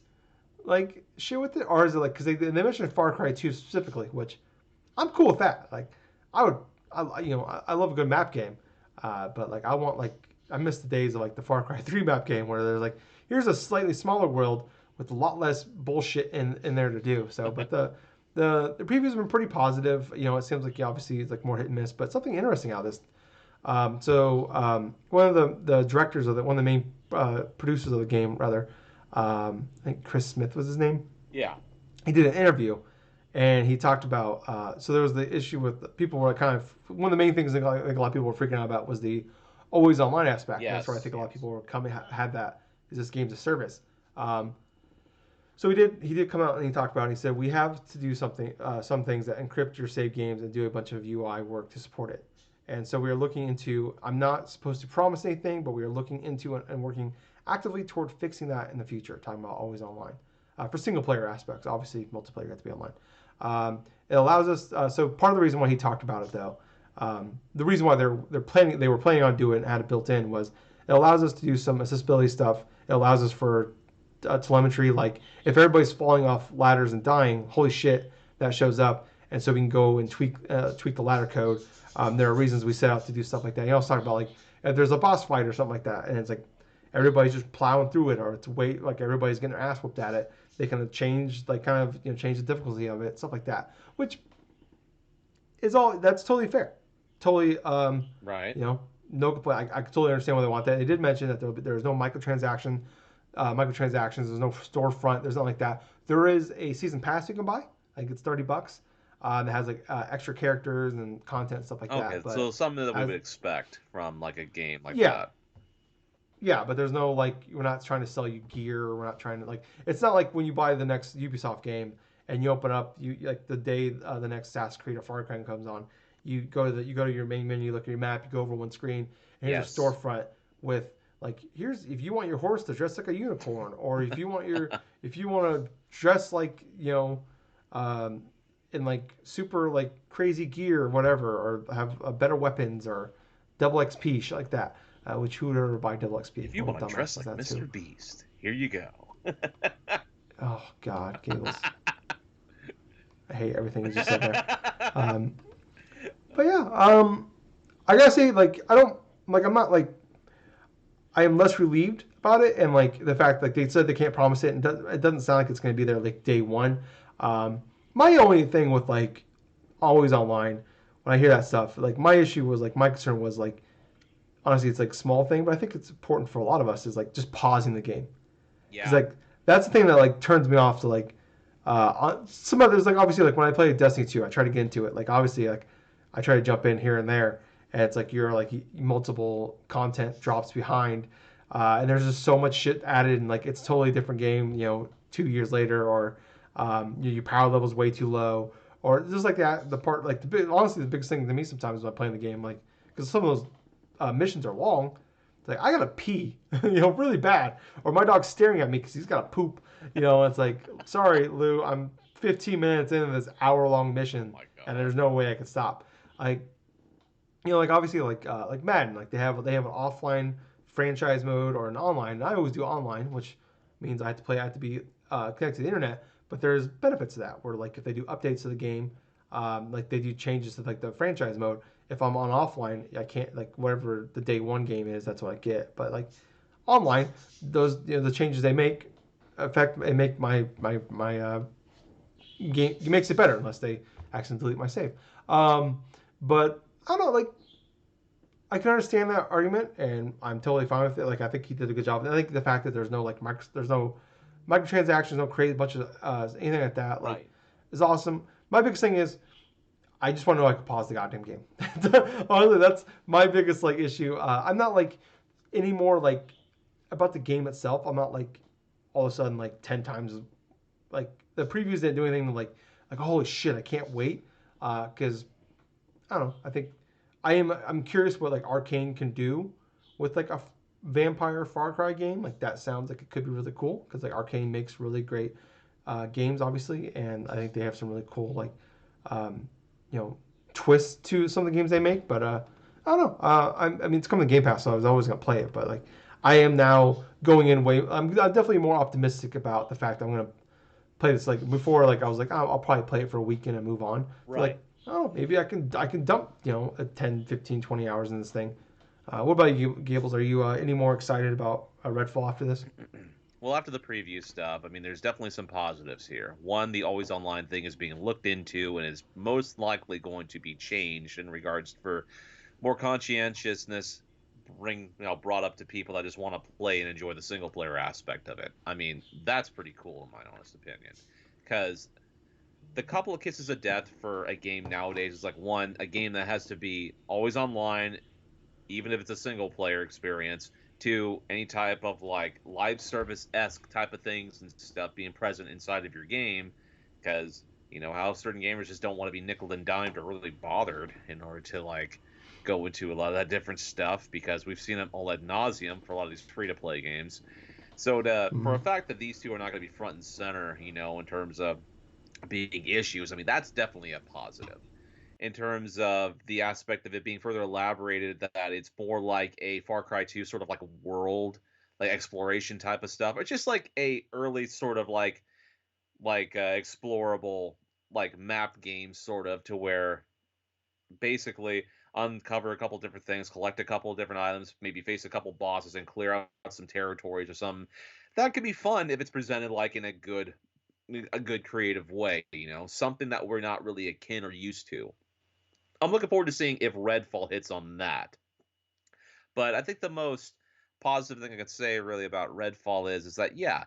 like shit with it, or is it like because they mentioned Far Cry 2 specifically, which I'm cool with that. Like I would, I love a good map game, but like I miss the days of like the Far Cry 3 map game where there's like here's a slightly smaller world with a lot less bullshit in there to do. So, but the previews have been pretty positive. You know, it seems like obviously it's like more hit and miss, but something interesting out of this. One of the directors of one of the main producers of the game, rather, I think Chris Smith was his name. Yeah. He did an interview, and he talked about. So there was the issue with people were kind of one of the main things that I think a lot of people were freaking out about was the always online aspect. And that's where I Yes. think a lot of Yes. people were coming had that is this game's a service. So he did come out and he talked about it. He said we have to do some things that encrypt your save games and do a bunch of UI work to support it. And so we are looking into. I'm not supposed to promise anything, but we are looking into and working actively toward fixing that in the future. Talking about always online for single player aspects. Obviously, multiplayer got to be online. It allows us. So part of the reason why he talked about it, though, the reason why they were planning on doing it and had it built in was it allows us to do some accessibility stuff. It allows us for telemetry. Like if everybody's falling off ladders and dying, holy shit, that shows up, and so we can go and tweak the ladder code. There are reasons we set out to do stuff like that. He also talked about like if there's a boss fight or something like that, and it's like everybody's just plowing through it, or it's like everybody's getting their ass whooped at it. They kind of change change the difficulty of it, stuff like that, which is all that's totally fair, totally Right. you know no complaint. I totally understand why they want that. They did mention that there's no microtransactions. There's no storefront. There's nothing like that. There is a season pass you can buy. I think it's $30. That has like extra characters and content and stuff like Okay. that. So But something that we as would expect from like a game like yeah, that. yeah, but there's no like we're not trying to sell you gear. We're not trying to like it's not like when you buy the next Ubisoft game and you open up you like the day the next Assassin's Creed or Far Cry comes on, you go to your main menu, you look at your map, you go over one screen, and here's a Yes. storefront with like here's if you want your horse to dress like a unicorn, or if you want to dress like um, in like super like crazy gear or whatever, or have better weapons or double XP shit like that. Which who would ever buy double XP? If you What want a to dress dumbass is like that too? Mr. Beast, here you go. Oh God, Gables. I hate everything you just said there. Um, but yeah, I gotta say, like, I don't like. I'm not like. I am less relieved about it, and like the fact like they said they can't promise it, and it doesn't sound like it's gonna be there like day one. Um, my only thing with like always online when I hear that stuff, like my issue was like my concern was like honestly it's like a small thing, but I think it's important for a lot of us is like just pausing the game because Yeah. like that's the thing that like turns me off to like some others like obviously like when I play Destiny 2 I try to get into it like obviously like I try to jump in here and there and it's like you're like multiple content drops behind and there's just so much shit added and like it's a totally different game 2 years later or your power level's way too low or just like that the part honestly the biggest thing to me sometimes when I'm playing the game like because some of those missions are long It's like I gotta pee, really bad, or my dog's staring at me because he's got to poop. It's like, sorry, Lou, I'm 15 minutes into this hour-long Oh mission, my and god. there's no way I can stop. Like, like obviously like Madden, like they have an offline franchise mode or an online. And I always do online, which means I have to be connected to the internet. But there's benefits to that, where like if they do updates to the game, like they do changes to like the franchise mode. If I'm on offline, I can't like whatever the day one game is, that's what I get. But like online, those the changes they make affect and make my game it makes it better unless they accidentally delete my save. But I don't know, like I can understand that argument, and I'm totally fine with it. Like I think he did a good job. I think the fact that there's no microtransactions, no crazy bunch of anything like that, like Right. is awesome. My biggest thing is I just want to know I can pause the goddamn game. Honestly, that's my biggest like issue. I'm not like anymore like about the game itself. I'm not like all of a sudden like 10 times like the previews didn't do anything to like holy shit I can't wait because I don't know. I think I'm curious what like Arcane can do with like a vampire Far Cry game. Like that sounds like it could be really cool because like Arcane makes really great games, obviously, and I think they have some really cool like um, you know twists to some of the games they make. But I don't know. I mean, it's coming to Game Pass, so I was always gonna play it. But like I am now going in way. I'm definitely more optimistic about the fact that I'm gonna play this. Like before, like I was like, oh, I'll probably play it for a weekend and move on. To like, Right. oh, maybe I can dump a 10, 15, 20 hours in this thing. What about you, Gables? Are you any more excited about Redfall after this? Well, after the preview stuff, I mean, there's definitely some positives here. One, the always online thing is being looked into and is most likely going to be changed in regards for more conscientiousness brought up to people that just want to play and enjoy the single player aspect of it. I mean, that's pretty cool in my honest opinion. Because the couple of kisses of death for a game nowadays is like one, a game that has to be always online even if it's a single player experience, to any type of like live service esque type of things and stuff being present inside of your game, because you know how certain gamers just don't want to be nickel and dimed or really bothered in order to like go into a lot of that different stuff because we've seen them all ad nauseum for a lot of these free to play games. So for a Mm-hmm. fact that these two are not going to be front and center, in terms of being issues, I mean that's definitely a positive in terms of the aspect of it being further elaborated that it's more like a Far Cry 2 sort of like world like exploration type of stuff. It's just like a early sort of explorable like map game sort of to where basically uncover a couple different things, collect a couple of different items, maybe face a couple bosses and clear out some territories or something. That could be fun if it's presented like in a good creative way, something that we're not really akin or used to. I'm looking forward to seeing if Redfall hits on that. But I think the most positive thing I could say really about Redfall is that yeah,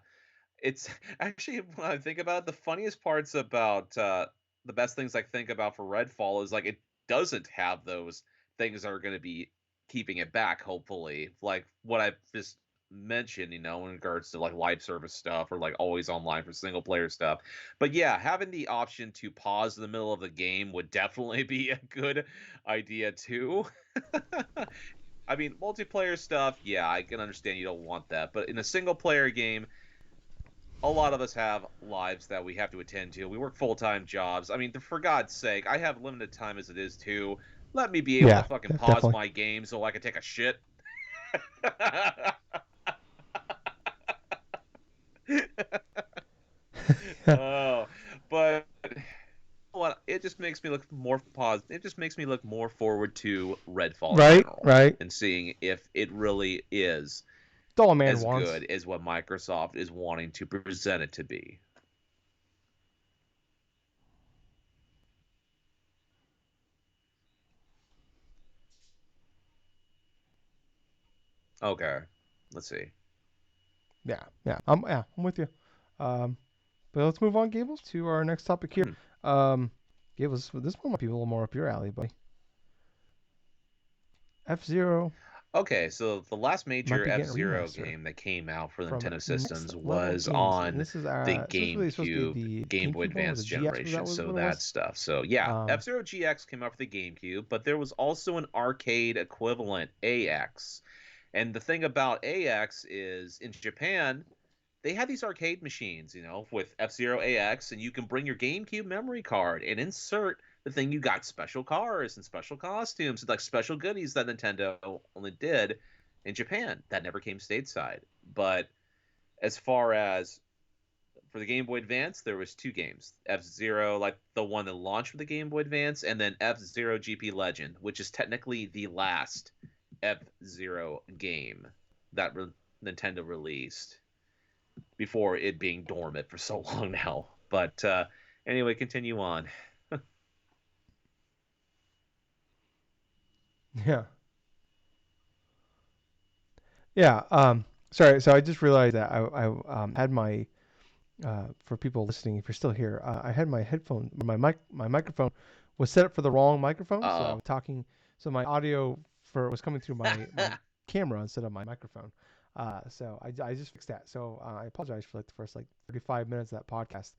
it's actually when I think about it, the funniest parts about the best things I think about for Redfall is like it doesn't have those things that are going to be keeping it back. Hopefully, like what I just mentioned, in regards to like live service stuff or like always online for single player stuff. But yeah, having the option to pause in the middle of the game would definitely be a good idea too. I mean, multiplayer stuff, yeah, I can understand you don't want that, but in a single player game, a lot of us have lives that we have to attend to. We work full-time jobs. I mean, for God's sake, I have limited time as it is too. Let me be able to Yeah, fucking pause definitely. my game so I can take a shit. Oh, but what it just makes me look more positive. It just makes me look more forward to Redfall in Right, general right. and seeing if it really is It's all a man as wants. good as what Microsoft is wanting to present it to be. Okay, let's see. Yeah, I'm with you. Um, but let's move on, Gables, to our next topic here. Hmm. Gables, this one might be a little more up your alley, buddy. F-Zero Okay, so the last might major be F getting a Zero remaster game that came out for the from Nintendo Next systems Level was Games, and on this is the supposed to GameCube, be the Game Boy GameCube one. Was Advance it GX? Was that generation, so what it that was? stuff. So yeah, Um, F Zero GX came out for the GameCube, but there was also an arcade equivalent, AX. And the thing about AX is in Japan, they had these arcade machines, with F-Zero AX, and you can bring your GameCube memory card and insert the thing you got special cars and special costumes and like special goodies that Nintendo only did in Japan. That never came stateside. But as far as for the Game Boy Advance, there was two games. F-Zero, like the one that launched with the Game Boy Advance, and then F-Zero GP Legend, which is technically the last F-Zero game that Nintendo released before it being dormant for so long now. But anyway, continue on. Yeah. Yeah. Sorry. So I just realized that I had my for people listening, if you're still here, I had my headphone, my microphone was set up for the wrong microphone, so I Uh was talking, so my audio for was coming through my oh. camera instead of my microphone. So I just fixed that. So I apologize for like the first like 35 minutes of that podcast.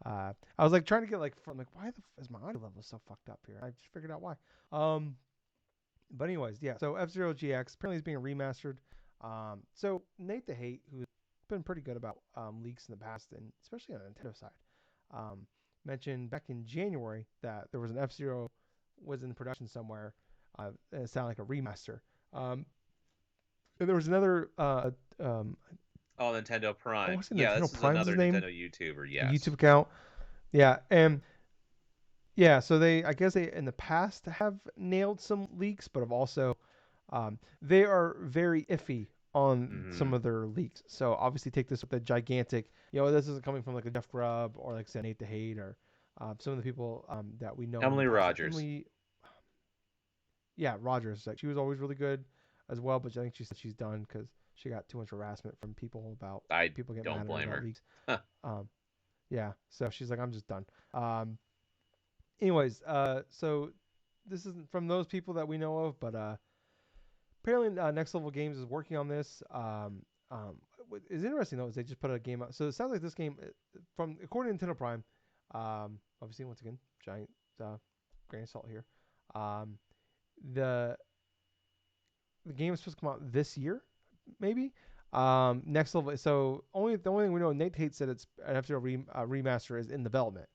I was like trying to get like from like why the is my audio level so fucked up here? I just figured out why. Um, but anyways, yeah. So F Zero GX apparently is being remastered. So Nate the Hate, who's been pretty good about leaks in the past, and especially on the Nintendo side, um, mentioned back in January that there was an F Zero was in production somewhere, and it sounded like a remaster. Um, and there was another, Oh, Nintendo I Prime. want to say Yeah, Nintendo this is Prime's his another name, Nintendo YouTuber. a YouTube Yes. account. Yeah, and yeah, so they, I guess they in the past have nailed some leaks, but have also, they are very iffy on Hmm. some of their leaks. So obviously take this with a gigantic, this isn't coming from like a Jeff Grubb or like say Nate the Hate or some of the people that we know in the Emily past. Like Rogers. Emily, yeah, Rogers, like she was always really good as well, but I think she said she's done because she got too much harassment from people about I people get mad don't at her blame about her. leaks. Um, yeah, so she's like, I'm just done. Anyways, so this isn't from those people that we know of, but apparently Next Level Games is working on this. What is interesting though is they just put a game out. So it sounds like this game, from according to Nintendo Prime, obviously once again giant grain of salt here. Um, the the game is supposed to come out this year, maybe. Next Level. So the only thing we know, Nate Tate said it's an F-Zero remaster is in development.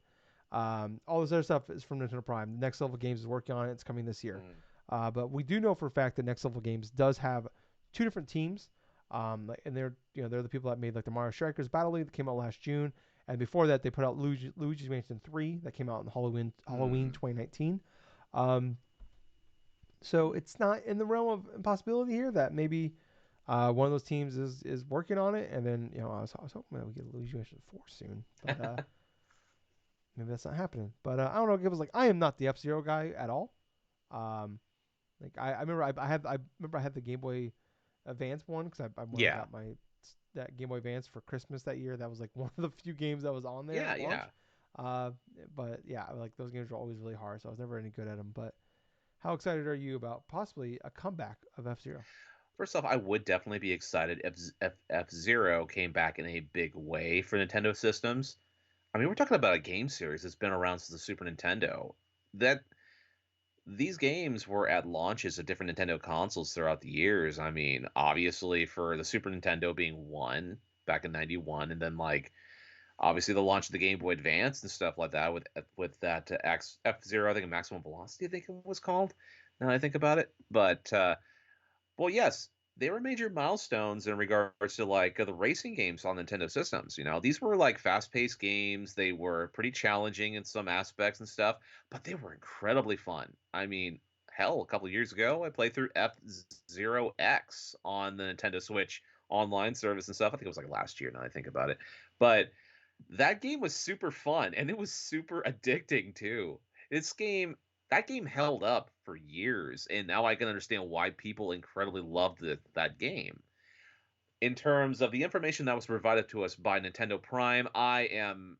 All this other stuff is from Nintendo Prime. Next Level Games is working on it. It's coming this year. Mm. But we do know for a fact that Next Level Games does have two different teams. And they're the people that made like the Mario Strikers Battle League that came out last June, and before that they put out Luigi's Mansion 3 that came out in Halloween Mm. 2019. Um, so it's not in the realm of impossibility here that maybe one of those teams is working on it, and then I was hoping that we get Luigi's Mansion 4 soon, but maybe that's not happening. But I don't know. It was like I am not the F Zero guy at all. Um, like I remember I remember I had the Game Boy Advance one because when I Yeah. got my that Game Boy Advance for Christmas that year, that was like one of the few games that was on there Yeah. at launch. Yeah. Uh, but yeah, like those games were always really hard, so I was never any good at them. But how excited are you about possibly a comeback of F Zero? First off, I would definitely be excited if F-Zero came back in a big way for Nintendo systems. I mean, we're talking about a game series that's been around since the Super Nintendo. That these games were at launches of different Nintendo consoles throughout the years. I mean, obviously for the Super Nintendo being one back in '91, and then like obviously the launch of the Game Boy Advance and stuff like that with that F-Zero, I think Maximum Velocity, I think it was called. Now that I think about it, but well, yes, they were major milestones in regards to like the racing games on Nintendo systems. These were like fast-paced games. They were pretty challenging in some aspects and stuff, but they were incredibly fun. I mean, hell, a couple years ago, I played through F-Zero X on the Nintendo Switch online service and stuff. I think it was like last year now that I think about it. But that game was super fun and it was super addicting too. This game that game held up for years, and now I can understand why people incredibly loved that game. In terms of the information that was provided to us by Nintendo Prime, I am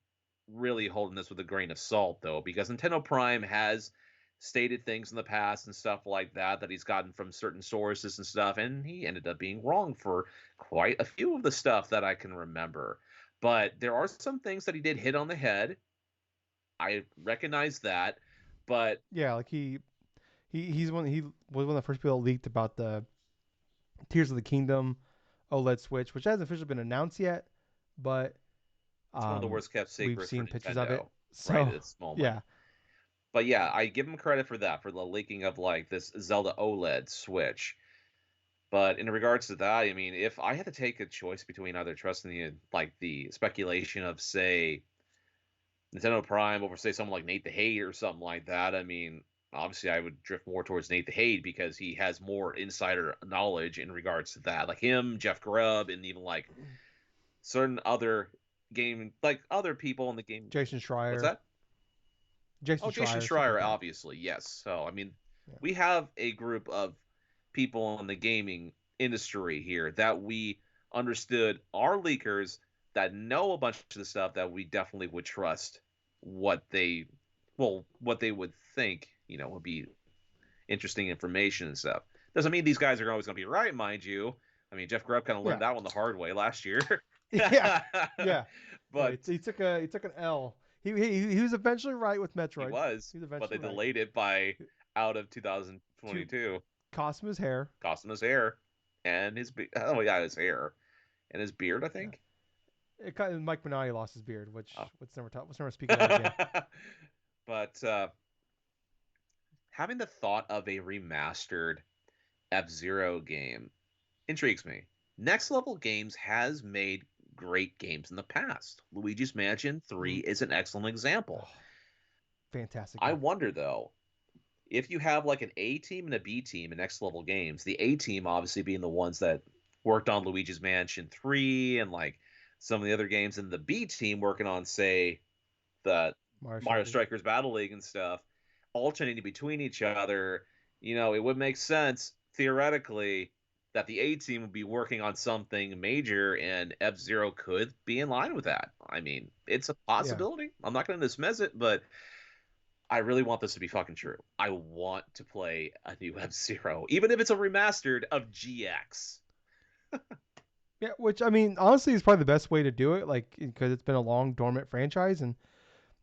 really holding this with a grain of salt, though, because Nintendo Prime has stated things in the past and stuff like that he's gotten from certain sources and stuff, and he ended up being wrong for quite a few of the stuff that I can remember. But there are some things that he did hit on the head. I recognize that, but Yeah, like he's one he was one of the first people that leaked about Tears of the Kingdom OLED Switch, which hasn't officially been announced yet, but It's one of the worst kept we've secrets for seen pictures of it. Nintendo right So at this moment. yeah, But yeah, I give them credit for that, for the leaking of like this Zelda OLED Switch. But in regards to that, I mean, if I had to take a choice between either trusting the speculation of say Nintendo Prime over say someone like Nate the Hate or something like that, I mean, obviously I would drift more towards Nate the Hate because he has more insider knowledge in regards to that. Like him, Jeff Grubb, and even like certain other game like other people in the game. Jason What's Schreier, that? Jason Oh, Jason Schreier, stuff like Schreier, that. obviously, yes. So, I mean, Yeah. we have a group of people in the gaming industry here that we understood are leakers that know a bunch of the stuff that we definitely would trust what they, what they would think, would be interesting information and stuff. Doesn't mean these guys are always going to be right, mind you. I mean, Jeff Grubb kind of learned Yeah. that one the hard way last year. Yeah. Yeah. No, But he took an L. He was eventually right with he Metroid. was, He was but they eventually right. delayed it by out of To 2022. cost him his hair. Cost him his hair and oh yeah, his hair and his beard, I Yeah. think. Mike Minardi lost his beard, which Oh. let's never speak of that again. But having the thought of a remastered F-Zero game intrigues me. Next Level Games has made great games in the past. Luigi's Mansion 3 Mm. is an excellent example. Oh, fantastic I game. wonder though, if you have like an A team and a B team in next level games, the A team obviously being the ones that worked on Luigi's Mansion 3 and like some of the other games, and the B team working on, say, the Mario Mario Strikers. Strikers Battle League and stuff, alternating between each other, it would make sense theoretically that the A team would be working on something major and F Zero could be in line with that. I mean, it's a Yeah. possibility. I'm not going to dismiss it, but I really want this to be fucking true. I want to play a new F Zero, even if it's a remastered of GX. Yeah, which I mean, honestly, is probably the best way to do it, like because it's been a long dormant franchise, and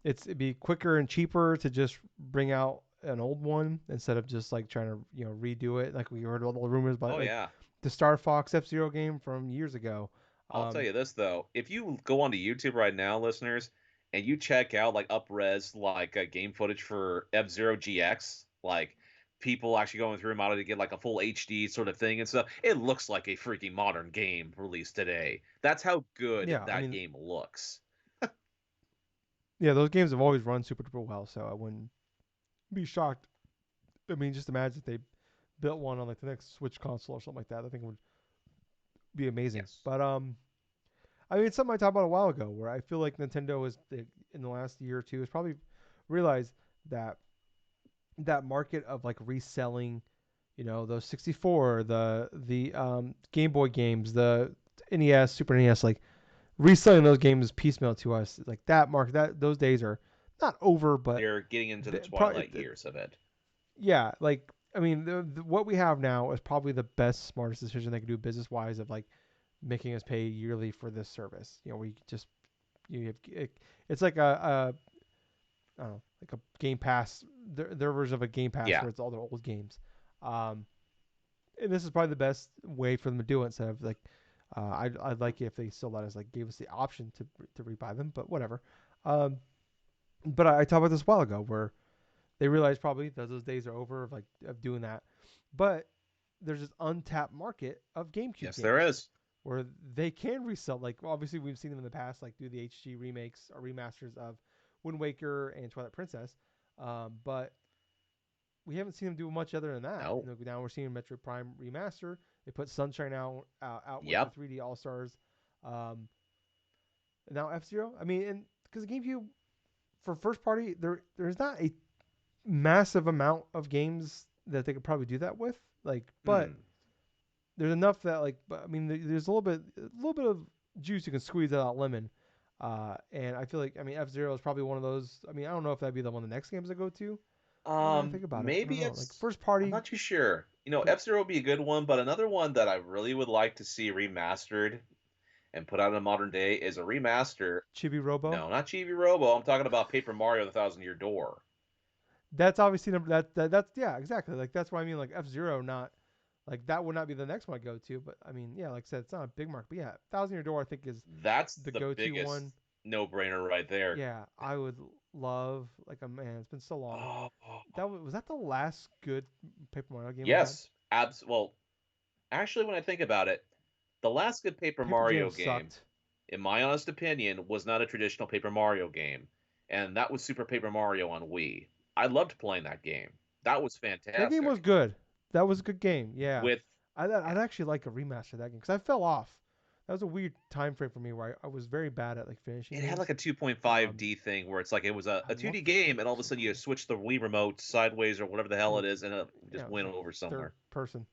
it'd be quicker and cheaper to just bring out an old one instead of just like trying to redo it. Like we heard all the rumors about Oh like yeah. the Star Fox F Zero game from years ago. I'll tell Um, you this though, if you go onto YouTube right now, listeners, and you check out like upres like game footage for F Zero GX, like people actually going through them out to get like a full HD sort of thing and stuff, it looks like a freaking modern game released today. That's how good yeah, I that mean, game looks. yeah, those games have always run super duper well, so I wouldn't be shocked. I mean, just imagine if they built one on like the next Switch console or something like that. I think it would be amazing. Yes. But I mean, it's something I talked about a while ago, where I feel like Nintendo is in the last year or two has probably realized that that market of like reselling, those 64, the Game Boy games, the NES, Super NES, like reselling those games piecemeal to us, like that market, that those days are not over, but They're getting into the probably twilight years of it. yeah, like I mean, what we have now is probably the best, smartest decision they can do business wise of like making us pay yearly for this service. We just you have it's like a I don't know, like a Game Pass, their version of a Game Pass Yeah. where it's all their old games. Um, and this is probably the best way for them to do it instead of like, I'd like it if they still let us like gave us the option to rebuy them, but whatever. Um, but I talked about this a while ago where they realized probably that those days are over of like of doing that, but there's this untapped market of GameCube Yes, there games is. where they can resell. Like obviously we've seen them in the past, like do the HG remakes or remasters of Wind Waker and Twilight Princess, but we haven't seen them do much other than that. No. Now we're seeing Metroid Prime remaster. They put Sunshine out with the Yep. 3D All Stars. Um, now F Zero. I mean, and because the GameCube for first party, there's not a massive amount of games that they could probably do that with. Like, but Hmm. there's enough that like, but I mean, there's a little bit of juice you can squeeze out of that lemon. And I feel like I mean F Zero is probably one of those. I mean, I don't know if that'd be the one of the next games I go to. I think about it. I don't Maybe know. Like it's. first I'm party, not too sure. first, F Zero would be a good one, but another one that I really would like to see remastered and put out in a modern day is a remaster. Chibi Robo. No, not Chibi Robo. I'm talking about Paper Mario: The Thousand Year Door. That's obviously number that's yeah, exactly. Like that's what I mean. Like F Zero, not Like that would not be the next one I go to, but I mean, yeah, like I said, it's not a big mark. But yeah, Thousand Year Door I think is That's the the go-to one. biggest no-brainer right there. Yeah, I would love like a man. It's been so long. Oh, Was that the last good Paper Mario game we had? yes, well, actually, when I think about it, the last good Paper Paper Jam Mario game, sucked. in my honest opinion, was not a traditional Paper Mario game, and that was Super Paper Mario on Wii. I loved playing that game. That was That game was fantastic. good. That was a good game. Yeah, With I'd actually like a remaster of that game because I fell off. That was a weird time frame for me where I was very bad at like finishing it had like games. a 2.5D Um, thing where it's like it was I a 2D loved it. game, It and all was of a so sudden you cool. switch the Wii remote sideways or whatever the hell And it is, and it just yeah, it went was like over third somewhere. person.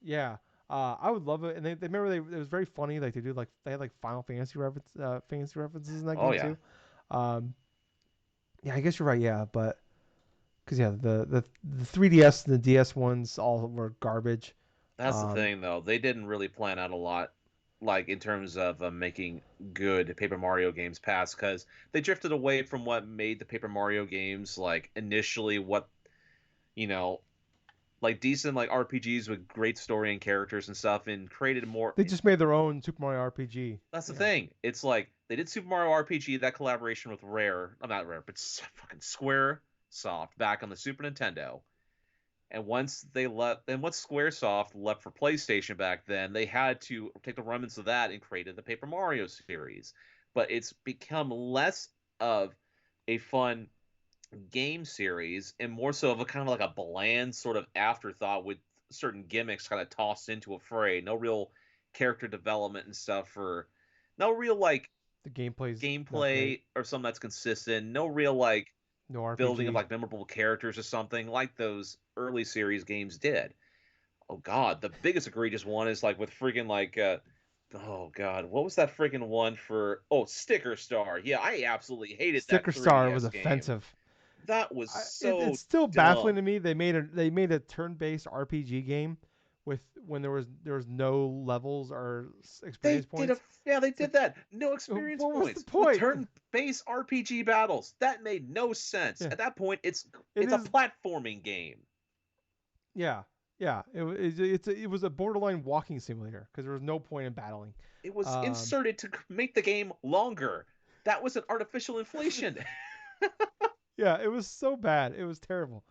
Yeah, I would love it. And they remember it was very funny. Like they had like Final Fantasy references in that Oh game yeah, too. Um, yeah, I guess you're right. Yeah, but because yeah, the 3DS and the DS ones all were garbage. that's the Um, thing though. They didn't really plan out a lot, like in terms of making good Paper Mario games pass, because they drifted away from what made the Paper Mario games like initially what you know like decent like RPGs with great story and characters and stuff, and created more. they just made their own Super Mario RPG. That's the Yeah, thing. It's like they did Super Mario RPG, that collaboration with Rare. I'm not Rare, but fucking Square Soft back on the Super Nintendo. And once SquareSoft left for PlayStation back then, they had to take the remnants of that and created the Paper Mario series. But it's become less of a fun game series and more so of a kind of like a bland sort of afterthought with certain gimmicks kind of tossed into a fray. No real character development and stuff for no real like the gameplay's not great. gameplay or something that's consistent. No real like No building of RPG. like memorable characters or something like those early series games did. Oh God, the biggest egregious one is like with freaking like oh God, what was that freaking one for? Oh, Sticker Star. Yeah, I absolutely hated that Sticker Star was 3DS game. offensive. That was It's so still baffling dumb. to me. They made a turn-based RPG game with when there was no levels or experience points. They It's did like, that. No experience what was the points with point? turn-based RPG battles. That made no sense. Yeah, At that point, it it's a is. platforming game. Yeah, yeah. It was a borderline walking simulator because there was no point in battling. It was Um, inserted to make the game longer. That was an artificial inflation. yeah, it was so bad. It was terrible.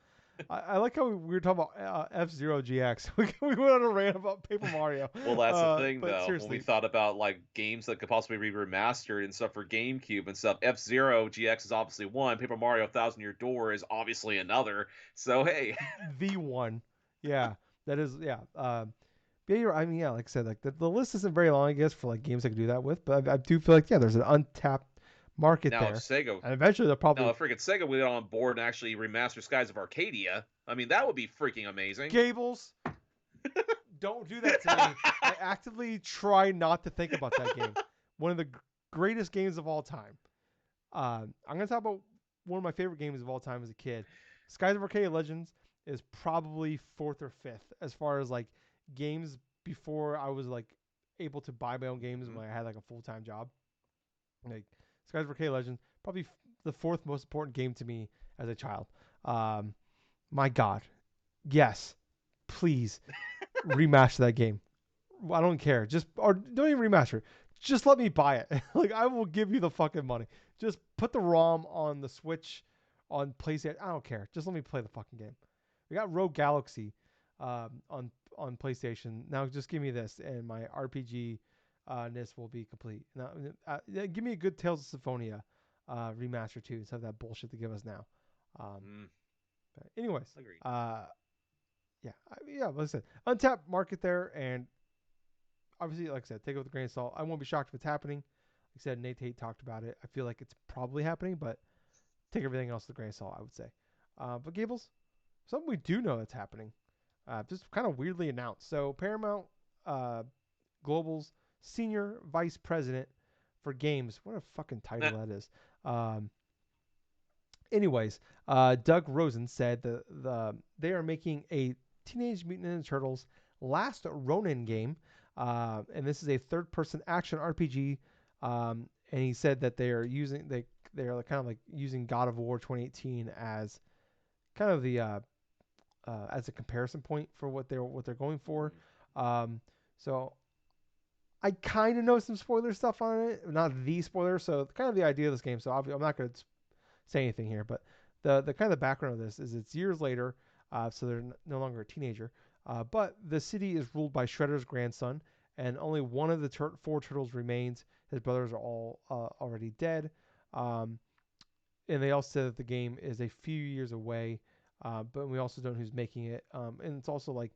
I like how we were talking about F Zero GX. We went on a rant about Paper Mario. Well, that's the thing, But though. When we seriously, thought about like games that could possibly be remastered and stuff for GameCube and stuff, F-Zero GX is obviously one. Paper Mario Thousand Year Door is obviously another. So hey, the one. Yeah, that is. Yeah. Yeah, I mean, yeah, like I said, like the list isn't very long, I guess, for like games I could do that with. But I do feel like yeah, there's an untapped market now if there, Sega, and eventually they'll now probably if freaking Sega would get on board and actually remaster Skies of Arcadia, I mean that would be freaking amazing. Gables. Don't do that to me. I actively try not to think about that game. One of the greatest games of all time. I'm gonna talk about one of my favorite games of all time as a kid. Skies of Arcadia Legends is probably fourth or fifth as far as like games before I was like able to buy my own games Mhm. when I had like a full time job. Like Skies of Arcadia Legends, probably the fourth most important game to me as a child. Um, my God, yes, please remaster that game. I don't care. Just or don't even remaster. Just let me buy it. Like I will give you the fucking money. Just put the ROM on the Switch, on PlayStation. I don't care. Just let me play the fucking game. We got Rogue Galaxy on PlayStation. Now just give me this, and my RPG ness will be complete. Now give me a good Tales of Symphonia remaster too, instead of that bullshit they give us now. Um, Mm, but anyways, agreed. yeah, yeah. Like I said, untapped market there, and obviously, like I said, take it with a grain of salt. I won't be shocked if it's happening. Like I said, Nate Tate talked about it. I feel like it's probably happening, but take everything else with a grain of salt, I would say. But Gables, something we do know that's happening, just kind of weirdly announced. So Paramount uh, Global's senior vice president for games. What a fucking title Eh, that is. Um, anyways, Doug Rosen said they are making a Teenage Mutant Ninja Turtles Last Ronin game, and this is a third-person action RPG. And he said that they're kind of like using God of War 2018 as kind of the as a comparison point for what they're going for. Mm. Um, so I kind of know some spoiler stuff on it, not the spoiler. So kind of the idea of this game. So I'm not going to say anything here, but the kind of background of this is it's years later, so they're no longer a teenager, but the city is ruled by Shredder's grandson, and only one of the four turtles remains. His brothers are all already dead, um, and they also said that the game is a few years away, but we also don't know who's making it, and it's also like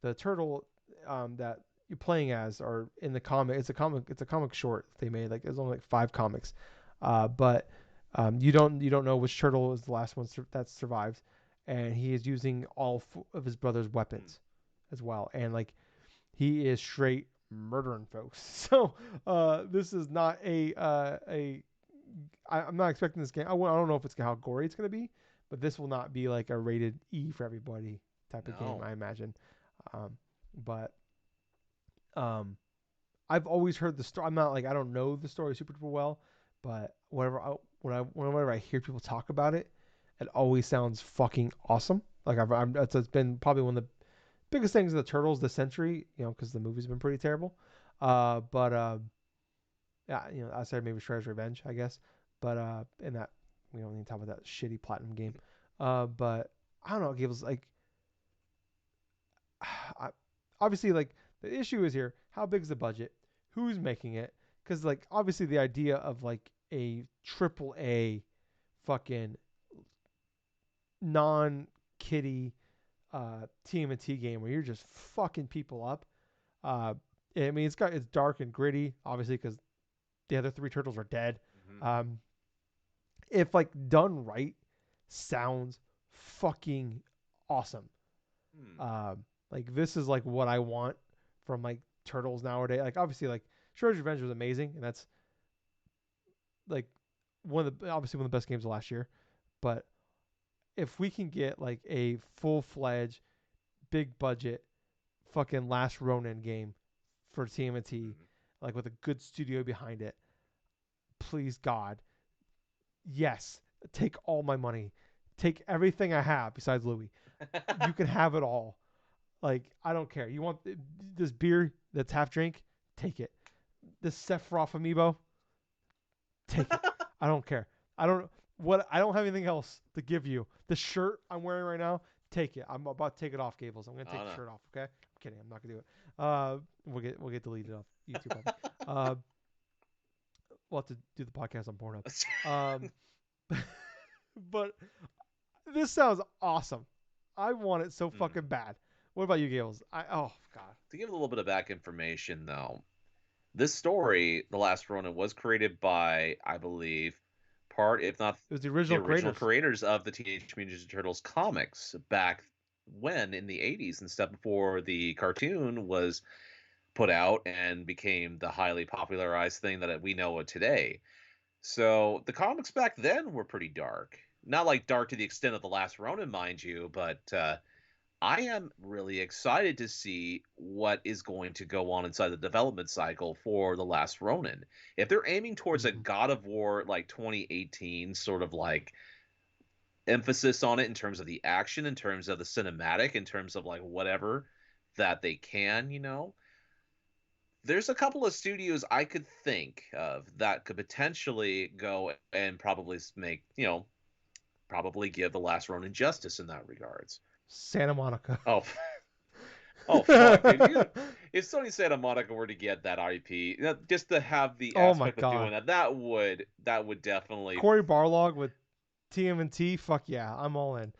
the turtle that you're playing as are in the comic. It's a comic short they made. Like it's only like 5 comics, but you don't know which turtle is the last one that survives, and he is using all of his brother's Mm. weapons as well, and like he is straight murdering folks. So this is not I'm not expecting this game. I don't know if it's how gory it's going to be, but this will not be like a rated E for everybody type of game, No. I imagine. But um, I've always heard the story. I'm not like I don't know the story super duper well, but whenever I hear people talk about it, it always sounds fucking awesome. Like it's been probably one of the biggest things of the Turtles this century, because the movie's been pretty terrible. But yeah, I said maybe Shredder's Revenge, I guess. But in that we don't need to talk about that shitty platinum game. But I don't know. It was like I, obviously like the issue is here. How big is the budget? Who's making it? Because like obviously the idea of like a triple A fucking non kitty TMNT game where you're just fucking people up. Uh, I mean it's dark and gritty obviously because the other three turtles are dead. Hmm. Um, if like done right, sounds fucking awesome. Hmm. Like this is like what I want from like turtles nowadays. Like obviously like Shredder's Revenge was amazing, and that's like obviously one of the best games of last year. But if we can get like a full fledged big budget fucking Last Ronin game for TMNT, Hmm. like with a good studio behind it, please God, yes, take all my money, take everything I have besides Louis. You can have it all. Like I don't care. You want this beer that's half drink? Take it. This Sephiroth amiibo? Take it. I don't care. I don't what I don't have anything else to give you. The shirt I'm wearing right now, take it. I'm about to take it off, Gables. I'm gonna take Oh the no. shirt off. Okay? I'm kidding. I'm not gonna do it. We'll get deleted off YouTube probably. Uh, we'll have to do the podcast on Pornhub. Um, but this sounds awesome. I want it so fucking Hmm. bad. What about you, Gables? Oh god. To give a little bit of back information, though, this story, The Last Ronin, was created by, I believe, part, if not It was the the original original creators. creators of the Teenage Mutant Ninja Turtles comics back when in the 80s and stuff before the cartoon was put out and became the highly popularized thing that we know of today. So the comics back then were pretty dark. Not like dark to the extent of The Last Ronin, mind you, but I am really excited to see what is going to go on inside the development cycle for The Last Ronin. If they're aiming towards a Mm-hmm. God of War like 2018 sort of like emphasis on it in terms of the action, in terms of the cinematic, in terms of like whatever that they can. There's a couple of studios I could think of that could potentially go and probably probably give The Last Ronin justice in that regards. Santa Monica. Oh, oh fuck, dude! If Sony Santa Monica were to get that IP, just to have the Oh my aspect of god. doing that, that would definitely. Corey Barlog with TMNT. Fuck yeah, I'm all in.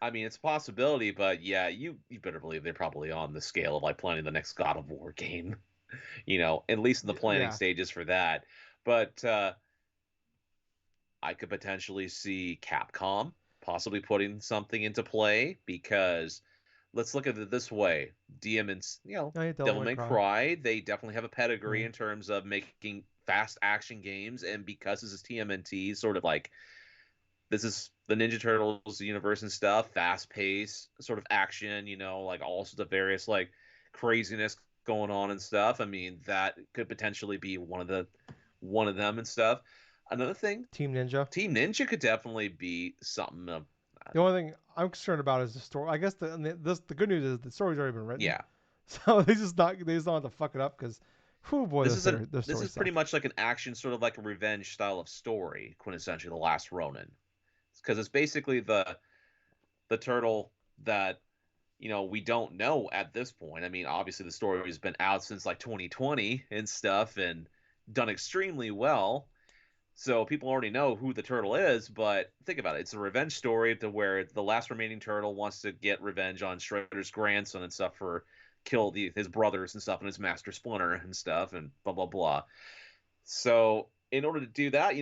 I mean, it's a possibility, but yeah, you better believe they're probably on the scale of like planning the next God of War game. At least in the planning Yeah. stages for that. But I could potentially see Capcom possibly putting something into play because let's look at it this way: DM and Oh yeah, Devil Devil May May Cry. Cry, they definitely have a pedigree Yeah. in terms of making fast action games, and because this is TMNT, sort of like this is the Ninja Turtles universe and stuff, fast pace sort of action, like all sorts of various like craziness going on and stuff. I mean, that could potentially be one of them and stuff. Another thing, Team Ninja. Team Ninja could definitely be something. The only thing I'm concerned about is the story. I guess the good news is the story's already been written, Yeah, so they just don't have to fuck it up because, oh boy, those this stories is pretty suck. much like an action, sort of like a revenge style of story, quintessentially the Last Ronin, because it's basically the turtle that we don't know at this point. I mean, obviously the story has been out since like 2020 and stuff, and done extremely well. So people already know who the turtle is, but think about it. It's a revenge story to where the last remaining turtle wants to get revenge on Shredder's grandson and stuff for his brothers and stuff and his master Splinter and stuff and blah blah blah. So in order to do that,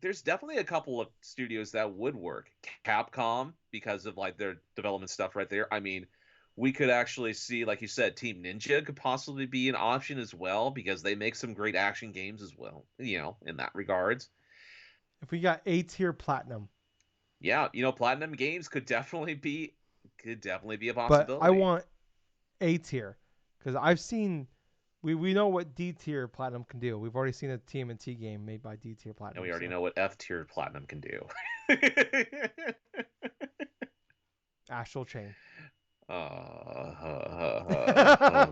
there's definitely a couple of studios that would work. Capcom, because of like their development stuff right there. I mean, we could actually see, like you said, Team Ninja could possibly be an option as well because they make some great action games as well, in that regards. If we got A tier platinum, Yeah, Platinum Games could definitely be a but I possibility. want A tier because I've seen we know what D tier platinum can do. We've already seen a TMNT game made by D tier And platinum. we already So know what F tier Platinum can do. Astral Chain. Oh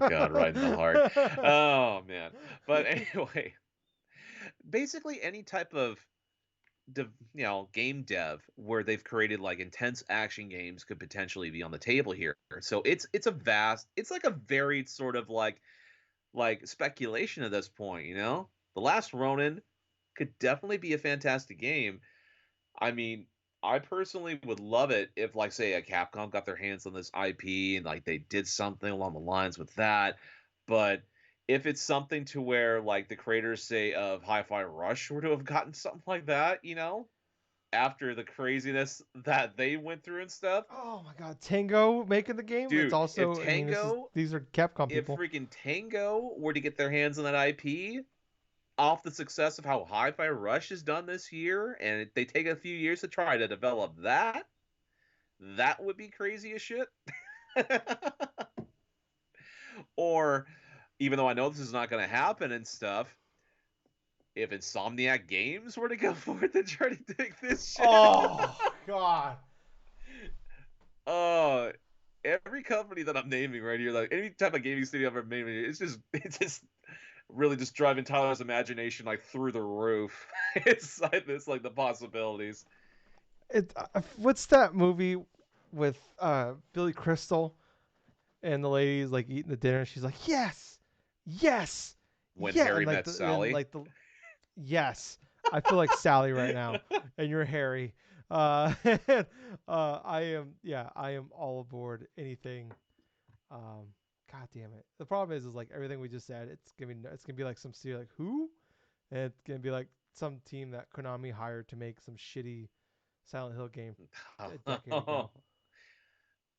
God, right in the heart. Oh man. But anyway, basically any type of game dev where they've created like intense action games could potentially be on the table here. So it's like a varied sort of like speculation at this point. The Last Ronin could definitely be a fantastic game. I mean, I personally would love it if, like, say, a Capcom got their hands on this IP and like they did something along the lines with that. But if it's something to where like the creators say of Hi-Fi Rush were to have gotten something like that, after the craziness that they went through and stuff, Oh my God, Tango making the game. It's dude, if also, I mean, Tango, these are Capcom if people. freaking Tango were to get their hands on that IP, off the success of how Hi-Fi Rush has done this year, and they take a few years to try to develop that, that would be crazy as shit. Or, even though I know this is not going to happen and stuff, if Insomniac Games were to go forth and try to take this shit, Oh God. uh, every company that I'm naming right here, like any type of gaming studio I've ever named, it's just really just driving Tyler's imagination like through the roof. It's like the possibilities. What's that movie with Billy Crystal and the lady's like eating the dinner? She's like, yes, yes, When yeah, Harry met and Sally. like the yes. I feel like Sally right now, and you're Harry. And, I am all aboard anything. Um, God damn it. The problem is like everything we just said. It's gonna be like some studio like who, and it's gonna be like some team that Konami hired to make some shitty Silent Hill game a decade ago. Oh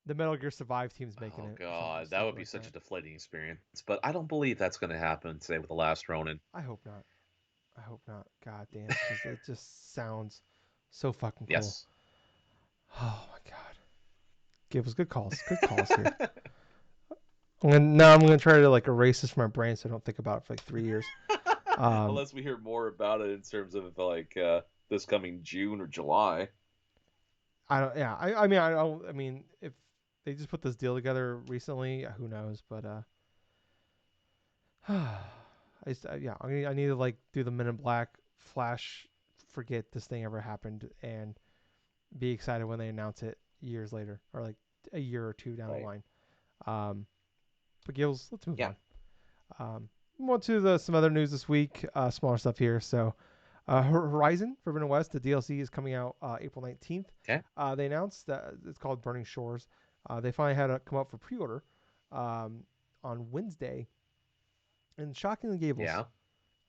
The Metal Gear Survive team's making it or something God, that would stupid be like such a that. deflating experience. But I don't believe that's going to happen. Say with the Last Ronin. I hope not. I hope not. God damn, because it just sounds so fucking cool. Yes. Oh my god. Give us good calls. Good calls here. I'm gonna try to like erase this from my brain so I don't think about it for like 3 years. Um, Unless we hear more about it in terms of like this coming June or July. I don't. Yeah. I mean. I don't. I mean, if they just put this deal together recently, who knows? But yeah. I need to like do the Men in Black Flash. Forget this thing ever happened and be excited when they announce it years later or like a year or two down the Right. line. Um, but Gills, let's move Yeah. on. Move on to some other news this week. Smaller stuff here. So, Horizon Forbidden West, the DLC is coming out April 19th. Okay. They announced that it's called Burning Shores. They finally had it come out for pre-order um, on Wednesday. And shockingly, Gables, Yeah.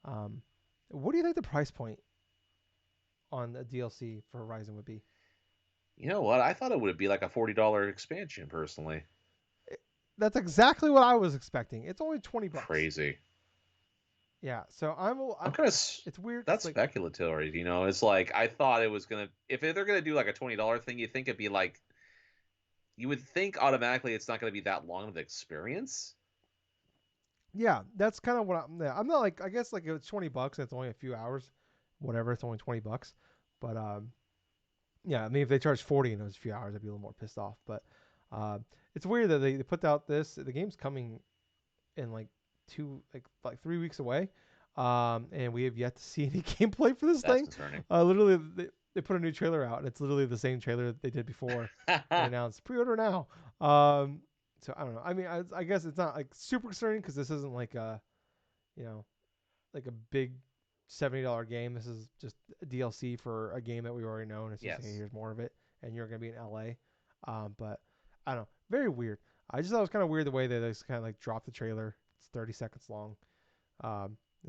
um, what do you think the price point on the DLC for Horizon would be? You know what? I thought it would be like a $40 expansion personally. That's exactly what I was expecting. It's only $20. Crazy. Yeah, so I'm kind of it's weird because that's like speculatory. It's like I thought it was gonna. If they're gonna do like a $20 thing, you think it'd be like you would think automatically it's not gonna be that long of an experience. yeah, that's kind of what I'm not like I guess like if it's $20 and it's only a few hours, whatever, it's only $20. But Yeah, I mean, if they charge 40 in those few hours, I'd be a little more pissed off. But uh, it's weird that they put out this. The game's coming in like 3 weeks away, and we have yet to see any gameplay for this That's thing. concerning. Literally, they put a new trailer out, and it's literally the same trailer that they did before. They announced pre-order now. Um, so I don't know. I mean, I guess it's not like super concerning because this isn't like a you know like a big $70 game. This is just a DLC for a game that we already know, and it's just hey, Yes. here's more of it, and you're gonna be in LA. But I don't know, very weird. I just thought it was kind of weird the way they just kind of like dropped the trailer. It's 30 seconds long.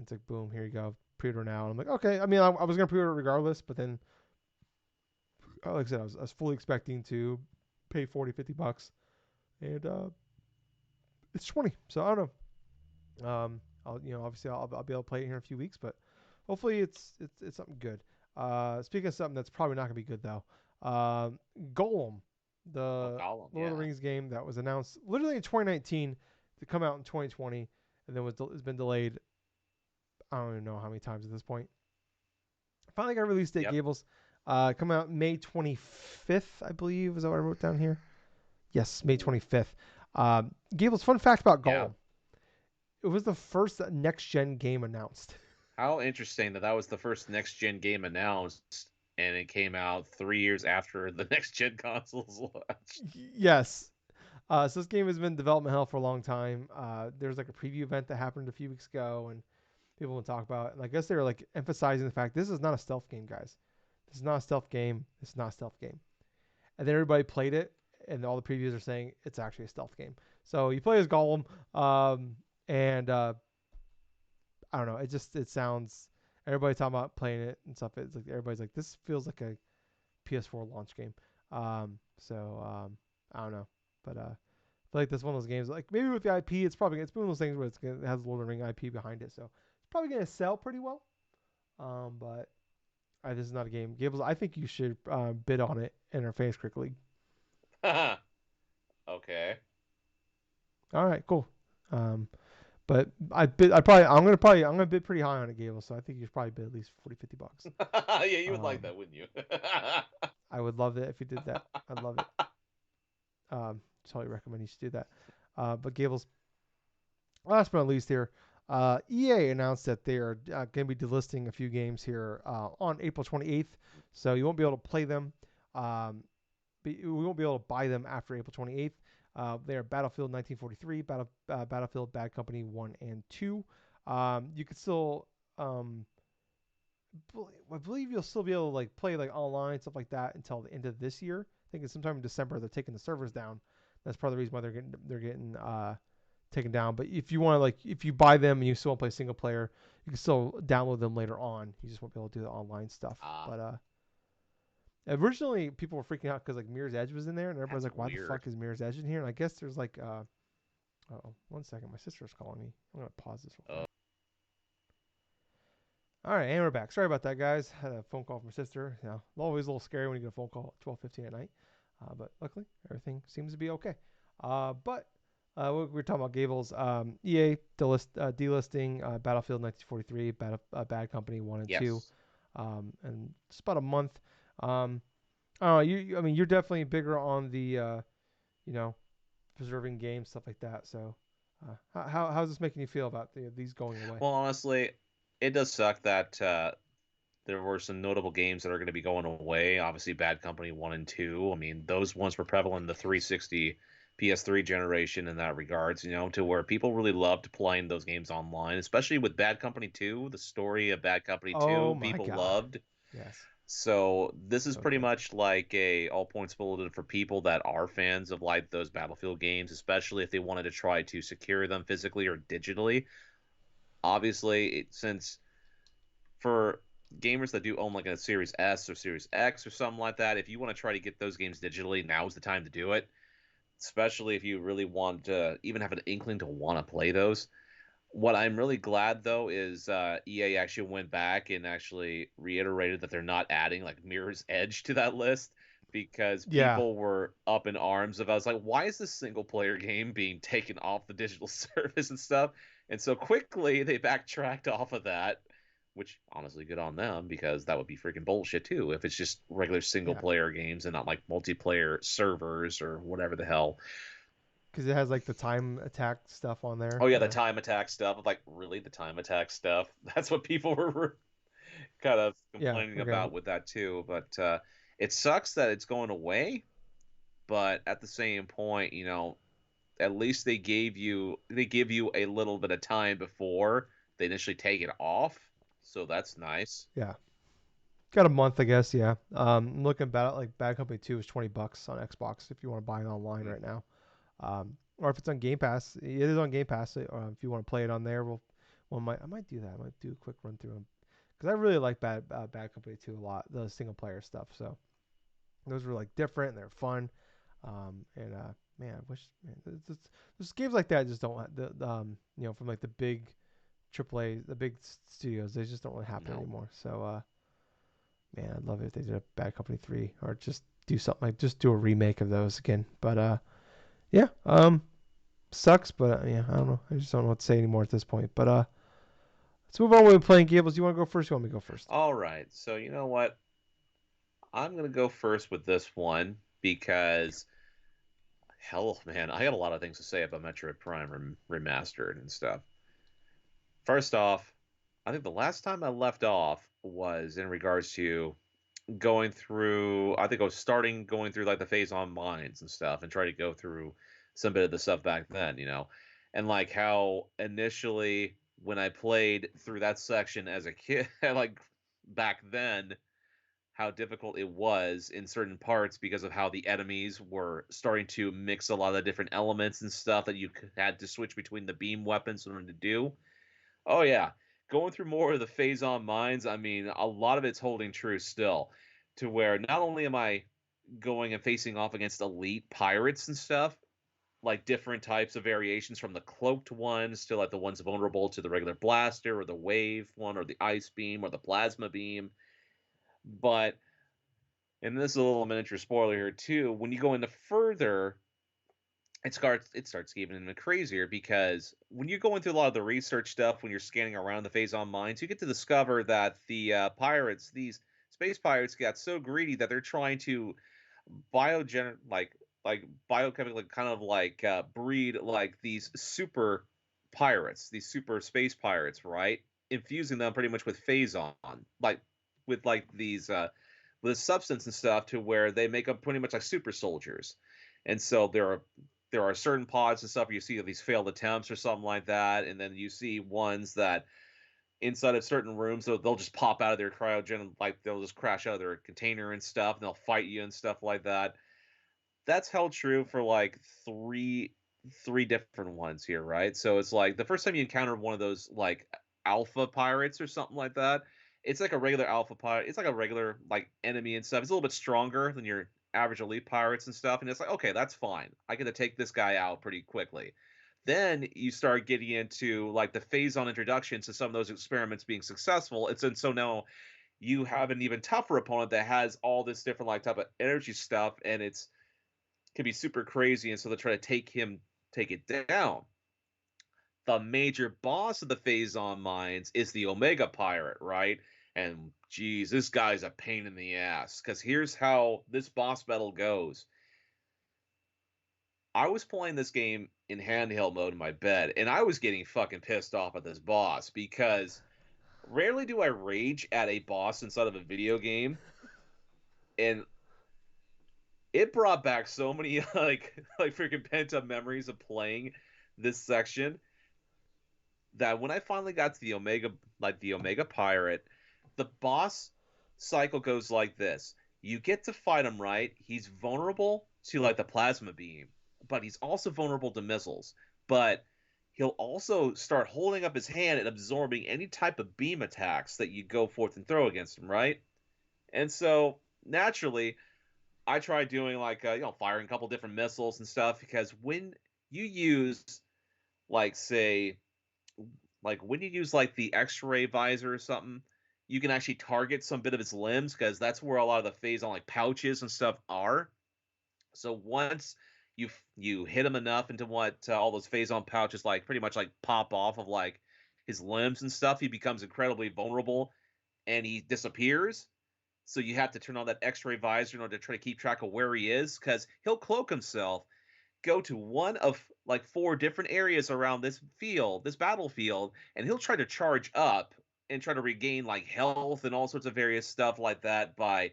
It's like boom, here you go, pre-order now. And I'm like, okay. I mean, I was gonna pre-order regardless, but then, like I said, I was fully expecting to pay 40, $50, and it's 20. So I don't know. Obviously I'll be able to play it here in a few weeks, but hopefully it's something good. Speaking of something that's probably not gonna be good though, Golem, Oh, the Gollum, Lord of the yeah. Rings game that was announced literally in 2019 to come out in 2020, and then has been delayed. I don't even know how many times at this point. Finally got a release date, Yep. Gables. Come out May 25th, I believe. Is that what I wrote down here? Yes, May Ooh. 25th. Gables, fun fact about Yeah. Golem. It was the first next gen game announced. How interesting that that was the first next gen game announced, and it came out 3 years after the next gen consoles launched. Yes. So this game has been in development hell for a long time. There's like a preview event that happened a few weeks ago, and people will talk about it. And I guess they were like emphasizing the fact this is not a stealth game, guys. This is not a stealth game. This is not a stealth game. And then everybody played it, and all the previews are saying it's actually a stealth game. So you play as Gollum, and I don't know. It sounds. Everybody talking about playing it and stuff. It's like everybody's like this feels like a PS4 launch game. I don't know, but I feel like this one of those games. Like maybe with the IP, it's one of those things where it has Lord of the Ring IP behind it, so it's probably gonna sell pretty well. But this is not a game. Gables, I think you should bid on it in our Fantasy Cricket League. Okay. All right, cool. Um, but I'm gonna bid pretty high on it, Gables. So I think you should probably bid at least 40, $50. Yeah, you would like Um, that, wouldn't you? I would love it if you did that. I'd love it. Totally recommend you should do that. But Gables, last but not least here, EA announced that they are going to be delisting a few games here on April 28th. So you won't be able to play them. Um, we won't be able to buy them after April 28th. They are Battlefield 1943, Battlefield Bad Company 1 and 2. You could still, I believe you'll still be able to like play like online stuff like that until the end of this year. I think it's sometime in December they're taking the servers down. That's part of the reason why they're getting taken down. But if you want to like if you buy them and you still want to play single player, you can still download them later on. You just won't be able to do the online stuff. Ah, But originally people were freaking out because like Mirror's Edge was in there, and everybody's that's like, "Why the weird. fuck is Mirror's Edge in here?" And I guess there's like, oh, 1 second, my sister's calling me. I'm gonna pause this real Uh, quick. All right, and we're back. Sorry about that, guys. Had a phone call from my sister. You know, always a little scary when you get a phone call at 12:15 at night. But luckily, everything seems to be okay. But we're talking about Gables. EA delisting Battlefield 1943, Bad Company 1 and 2, yes. and just about a month. Um, I mean, you're definitely bigger on the, you know, preserving games, stuff like that. So, how's this making you feel about these going away? Well, honestly, it does suck that there were some notable games that are going to be going away. Obviously, Bad Company 1 and 2. I mean, those ones were prevalent in the 360 PS3 generation in that regards, to where people really loved playing those games online, especially with Bad Company 2. The story of Bad Company Oh 2, my people God. loved. Yes. So this is So pretty good. much like a all points bulletin for people that are fans of like those Battlefield games, especially if they wanted to try to secure them physically or digitally. Obviously, since for gamers that do own like a Series S or Series X or something like that, if you want to try to get those games digitally, now's the time to do it. Especially if you really want to even have an inkling to want to play those. What I'm really glad though is EA actually went back and actually reiterated that they're not adding like Mirror's Edge to that list because Yeah. people were up in arms of I was like, why is this single player game being taken off the digital service and stuff? And so quickly they backtracked off of that. which honestly, good on them because that would be freaking bullshit too if it's just regular single Yeah, player games and not like multiplayer servers or whatever the hell. because it has like the time attack stuff on Oh there. yeah, the time attack stuff. Like, really, the time attack stuff? That's what people were kind of Yeah, complaining we're gonna. about with that too. But it sucks that it's going away. But at the same point, at least they give you a little bit of time before they initially take it off. So that's nice. Yeah, got a month, I guess. Yeah. I'm looking about it. Like Bad Company 2 is $20 on Xbox if you want to buy it online Hmm. right now. Or if it's on Game Pass, it is on Game Pass. If you want to play it on there, I might do that. I might do a quick run through them because I really like Bad Company 2 a lot. The single player stuff. So those were like different and they're fun. And man, I wish man, there's games like that just don't from like the big AAA, the big studios, they just don't really happen No. anymore. So man, I'd love it if they did a Bad Company 3 or do something like just do a remake of those again. But yeah, sucks, but yeah, I don't know. I just don't know what to say anymore at this point. But let's move on with playing Gables. You want to go first? You want me to go first? All right. So you know what? I'm gonna go first with this one because hell, man, I got a lot of things to say about Metroid Prime Remastered and stuff. First off, I think the last time I left off was in regards to going through. I think I was starting going through like the phase on mines and stuff, and try to go through some bit of the stuff back then, and like how initially when I played through that section as a kid, like back then, how difficult it was in certain parts because of how the enemies were starting to mix a lot of the different elements and stuff that you had to switch between the beam weapons in order to do. Oh yeah, going through more of the phase-on mines. I mean, a lot of it's holding true still, to where not only am I going and facing off against elite pirates and stuff, like different types of variations from the cloaked ones to like the ones vulnerable to the regular blaster or the wave one or the ice beam or the plasma beam, but and this is a little miniature spoiler here too. When you go into further, it starts getting even crazier because when you're going through a lot of the research stuff, when you're scanning around the phase on mines, you get to discover that the pirates, these space pirates, got so greedy that they're trying to biogen like biochemically kind of like breed like these super pirates, these super space pirates, right? Infusing them pretty much with phazon, like with like these with substance and stuff, to where they make them pretty much like super soldiers. And so there are certain pods and stuff where you see these failed attempts or something like that, and then you see ones that inside of certain rooms they'll just pop out of their cryogen, like they'll just crash out of their container and stuff, and they'll fight you and stuff like that. That's held true for like three different ones here, right? So it's like the first time you encounter one of those like alpha pirates or something like that, it's like a regular alpha pirate. It's like a regular like enemy and stuff. It's a little bit stronger than your average elite pirates and stuff, and it's like, okay, that's fine. I get to take this guy out pretty quickly. Then you start getting into like the phase on introductions to some of those experiments being successful. And so now you have an even tougher opponent that has all this different like type of energy stuff, and it's can be super crazy, and so they try to take it down. The major boss of the Phazon mines is the Omega Pirate, right? And geez, this guy's a pain in the ass. Because here's how this boss battle goes. I was playing this game in handheld mode in my bed, and I was getting fucking pissed off at this boss because rarely do I rage at a boss inside of a video game, and it brought back so many like freaking pent up memories of playing this section, that when I finally got to the Omega Pirate, the boss cycle goes like this. You get to fight him, right? He's vulnerable to like the plasma beam, but he's also vulnerable to missiles. But he'll also start holding up his hand and absorbing any type of beam attacks that you go forth and throw against him, right? And so naturally, I tried doing like firing a couple different missiles and stuff, because when you use like say like when you use like the X-ray visor or something, you can actually target some bit of its limbs, because that's where a lot of the phase on like pouches and stuff are. So once you hit him enough into what all those phase on pouches like pretty much like pop off of like his limbs and stuff, he becomes incredibly vulnerable and he disappears. So you have to turn on that X-ray visor in order to try to keep track of where he is, because he'll cloak himself, go to one of like four different areas around this battlefield, and he'll try to charge up and try to regain like health and all sorts of various stuff like that by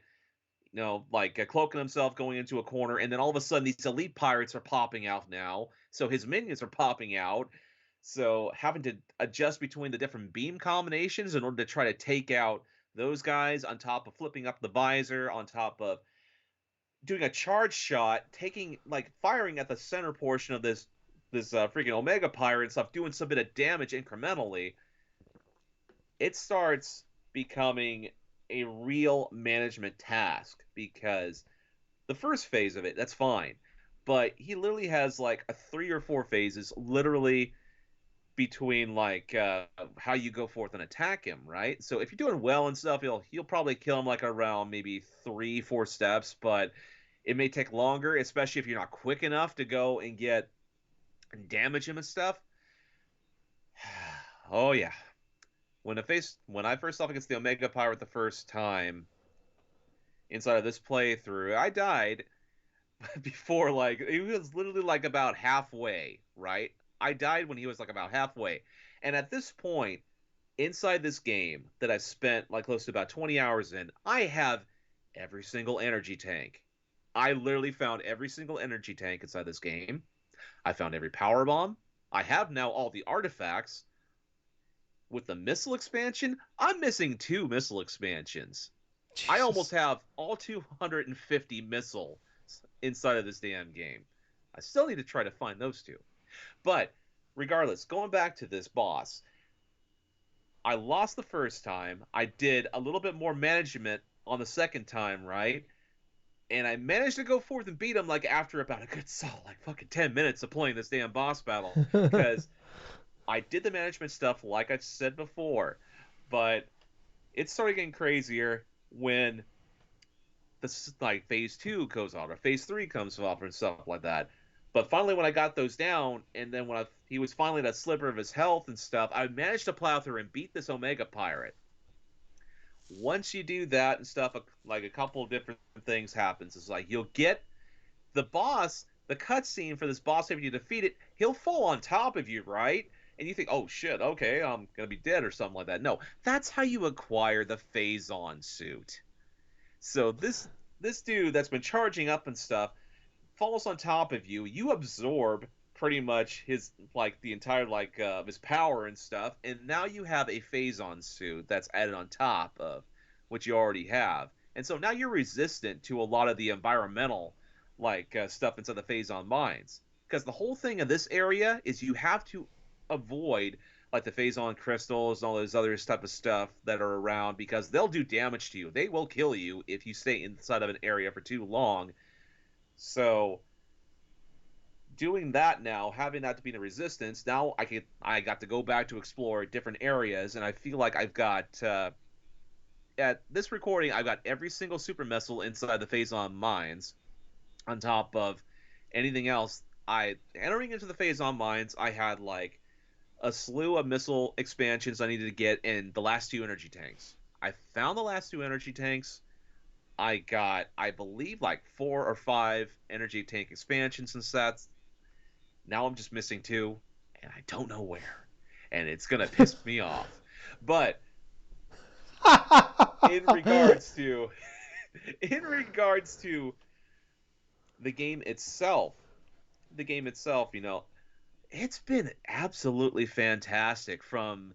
like cloaking himself, going into a corner, and then all of a sudden these elite pirates are popping out now. So his minions are popping out. So having to adjust between the different beam combinations in order to try to take out those guys, on top of flipping up the visor, on top of doing a charge shot, taking like firing at the center portion of this freaking Omega pirate and stuff, doing some bit of damage incrementally. It starts becoming a real management task, because the first phase of it, that's fine. But he literally has like a 3 or 4 phases, literally between like how you go forth and attack him, right? So if you're doing well and stuff, you'll probably kill him like around maybe 3, 4 steps, but it may take longer, especially if you're not quick enough to go and get and damage him and stuff. Oh yeah. When I first saw against the Omega Pirate the first time inside of this playthrough, I died before like he was literally like about halfway, right? I died when he was like about halfway. And at this point, inside this game that I've spent like close to about 20 hours in, I have every single energy tank. I literally found every single energy tank inside this game. I found every power bomb. I have now all the artifacts. With the missile expansion, I'm missing 2 missile expansions. I almost Jesus. have all 250 missiles inside of this damn game. I still need to try to find those two. But regardless, going back to this boss, I lost the first time. I did a little bit more management on the second time, right? And I managed to go forth and beat him like after about a good solid like fucking 10 minutes of playing this damn boss battle, because I did the management stuff like I said before, but it started getting crazier when this like phase 2 goes on or phase 3 comes off and stuff like that. But finally, when I got those down, and then he was finally at a sliver of his health and stuff, I managed to plow through and beat this Omega pirate. Once you do that and stuff, like a couple of different things happens. It's like you'll get the boss, the cutscene for this boss, if you defeat it, he'll fall on top of you, right? And you think, oh shit, okay, I'm gonna be dead or something like that. No, that's how you acquire the Phazon suit. So this dude that's been charging up and stuff falls on top of you. You absorb pretty much his like the entire like his power and stuff, and now you have a Phazon suit that's added on top of what you already have. And so now you're resistant to a lot of the environmental like stuff inside the Phazon mines. Because the whole thing of this area is you have to avoid like the Phazon crystals and all those other type of stuff that are around, because they'll do damage to you. They will kill you if you stay inside of an area for too long. So doing that now, having that to be in the resistance, now I got to go back to explore different areas, and I feel like I've got at this recording I've got every single super missile inside the Phazon mines, on top of anything else. I entering into the Phazon mines, I had like a slew of missile expansions I needed to get in the last 2 energy tanks. I found the last 2 energy tanks. I got, I believe, like 4 or 5 energy tank expansions and sets. Now I'm just missing 2, and I don't know where. And it's gonna piss me off. But in regards to in regards to the game itself, it's been absolutely fantastic, from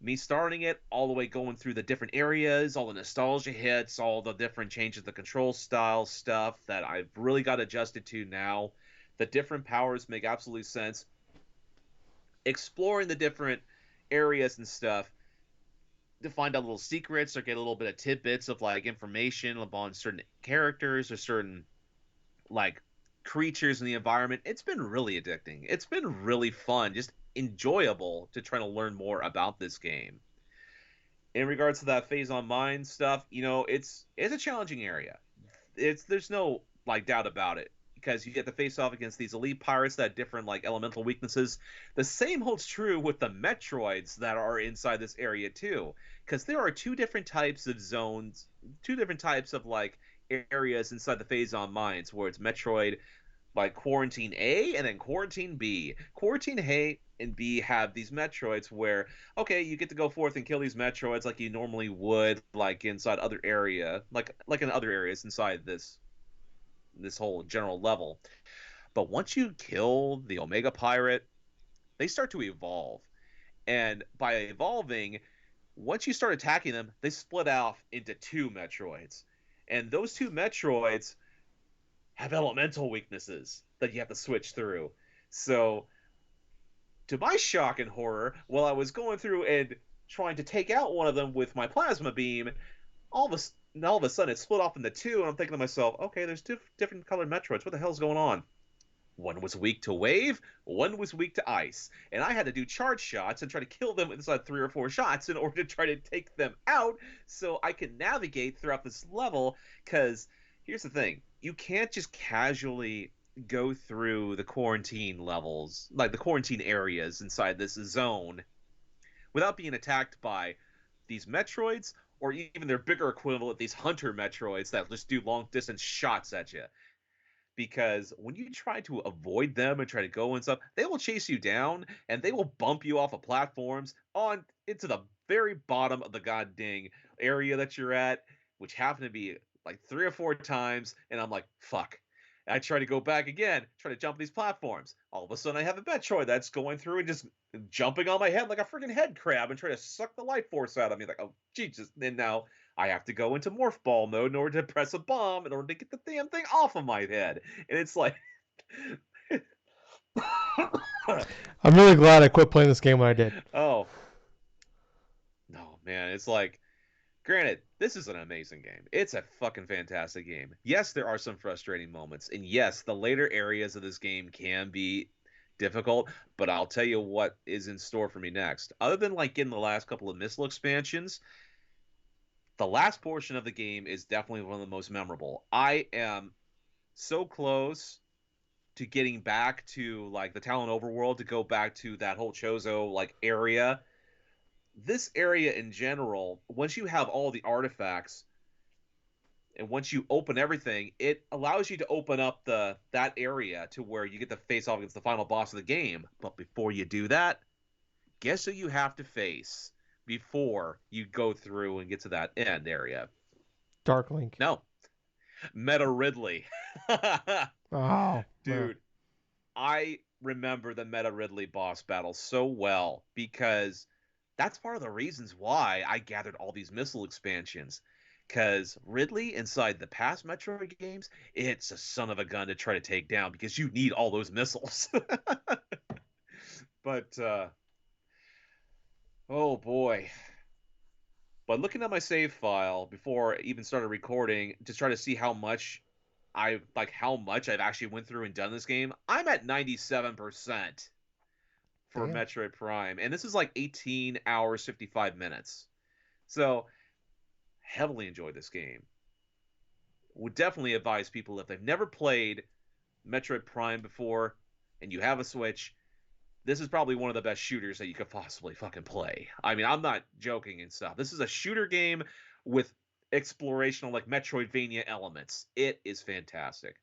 me starting it all the way going through the different areas, all the nostalgia hits, all the different changes, the control style stuff that I've really got adjusted to now. The different powers make absolute sense. Exploring the different areas and stuff to find out little secrets or get a little bit of tidbits of like information upon certain characters or certain like creatures in the environment. It's been really addicting. It's been really fun, just enjoyable to try to learn more about this game. In regards to that phase on mind stuff, it's a challenging area. There's no like doubt about it. because you get to face off against these elite pirates that have different like elemental weaknesses. The same holds true with the Metroids that are inside this area too, because there are two different types of zones, two different types of like areas inside the Phazon mines, where it's Metroid like Quarantine A and then Quarantine B. Quarantine A and B have these Metroids where, okay, you get to go forth and kill these Metroids like you normally would, like inside other area, like in other areas inside this whole general level. But once you kill the Omega Pirate, they start to evolve. And by evolving, once you start attacking them, they split off into two Metroids. And those two Metroids have elemental weaknesses that you have to switch through. So, to my shock and horror, while I was going through and trying to take out one of them with my plasma beam, all of a sudden it split off into two, and I'm thinking to myself, okay, there's different colored Metroids. What the hell's going on? One was weak to wave, one was weak to ice, and I had to do charge shots and try to kill them inside 3 or 4 shots in order to try to take them out so I can navigate throughout this level. Because here's the thing, you can't just casually go through the quarantine levels, like the quarantine areas inside this zone, without being attacked by these Metroids or even their bigger equivalent, these Hunter Metroids that just do long distance shots at you. Because when you try to avoid them and try to go and stuff, they will chase you down and they will bump you off of platforms on into the very bottom of the goddamn area that you're at, which happen to be like 3 or 4 times. And I'm like, fuck. And I try to go back again, try to jump these platforms. All of a sudden, I have a Metroid that's going through and just jumping on my head like a freaking head crab and trying to suck the life force out of me. Like, oh, Jesus. And now I have to go into morph ball mode in order to press a bomb in order to get the damn thing off of my head. And it's like, I'm really glad I quit playing this game when I did. oh, no, man. It's like, granted, this is an amazing game. It's a fucking fantastic game. Yes, there are some frustrating moments. And yes, the later areas of this game can be difficult, but I'll tell you what is in store for me next. Other than like getting the last couple of missile expansions, the last portion of the game is definitely one of the most memorable. I am so close to getting back to like the Talon overworld to go back to that whole Chozo like area. This area in general, once you have all the artifacts and once you open everything, it allows you to open up the that area to where you get to face off against the final boss of the game. But before you do that, guess who you have to face before you go through and get to that end area? Dark Link. No, Meta Ridley. Oh, man. Dude, I remember the Meta Ridley boss battle so well because that's part of the reasons why I gathered all these missile expansions. Because Ridley inside the past Metroid games, it's a son of a gun to try to take down because you need all those missiles. But oh boy. But looking at my save file before I even started recording to try to see how much I've actually went through and done this game, I'm at 97% for Damn. Metroid Prime, and this is like 18 hours 55 minutes. So heavily enjoyed this game. Would definitely advise people if they've never played Metroid Prime before and you have a Switch, this is probably one of the best shooters that you could possibly fucking play. I mean, I'm not joking and stuff. This is a shooter game with explorational like Metroidvania elements. It is fantastic.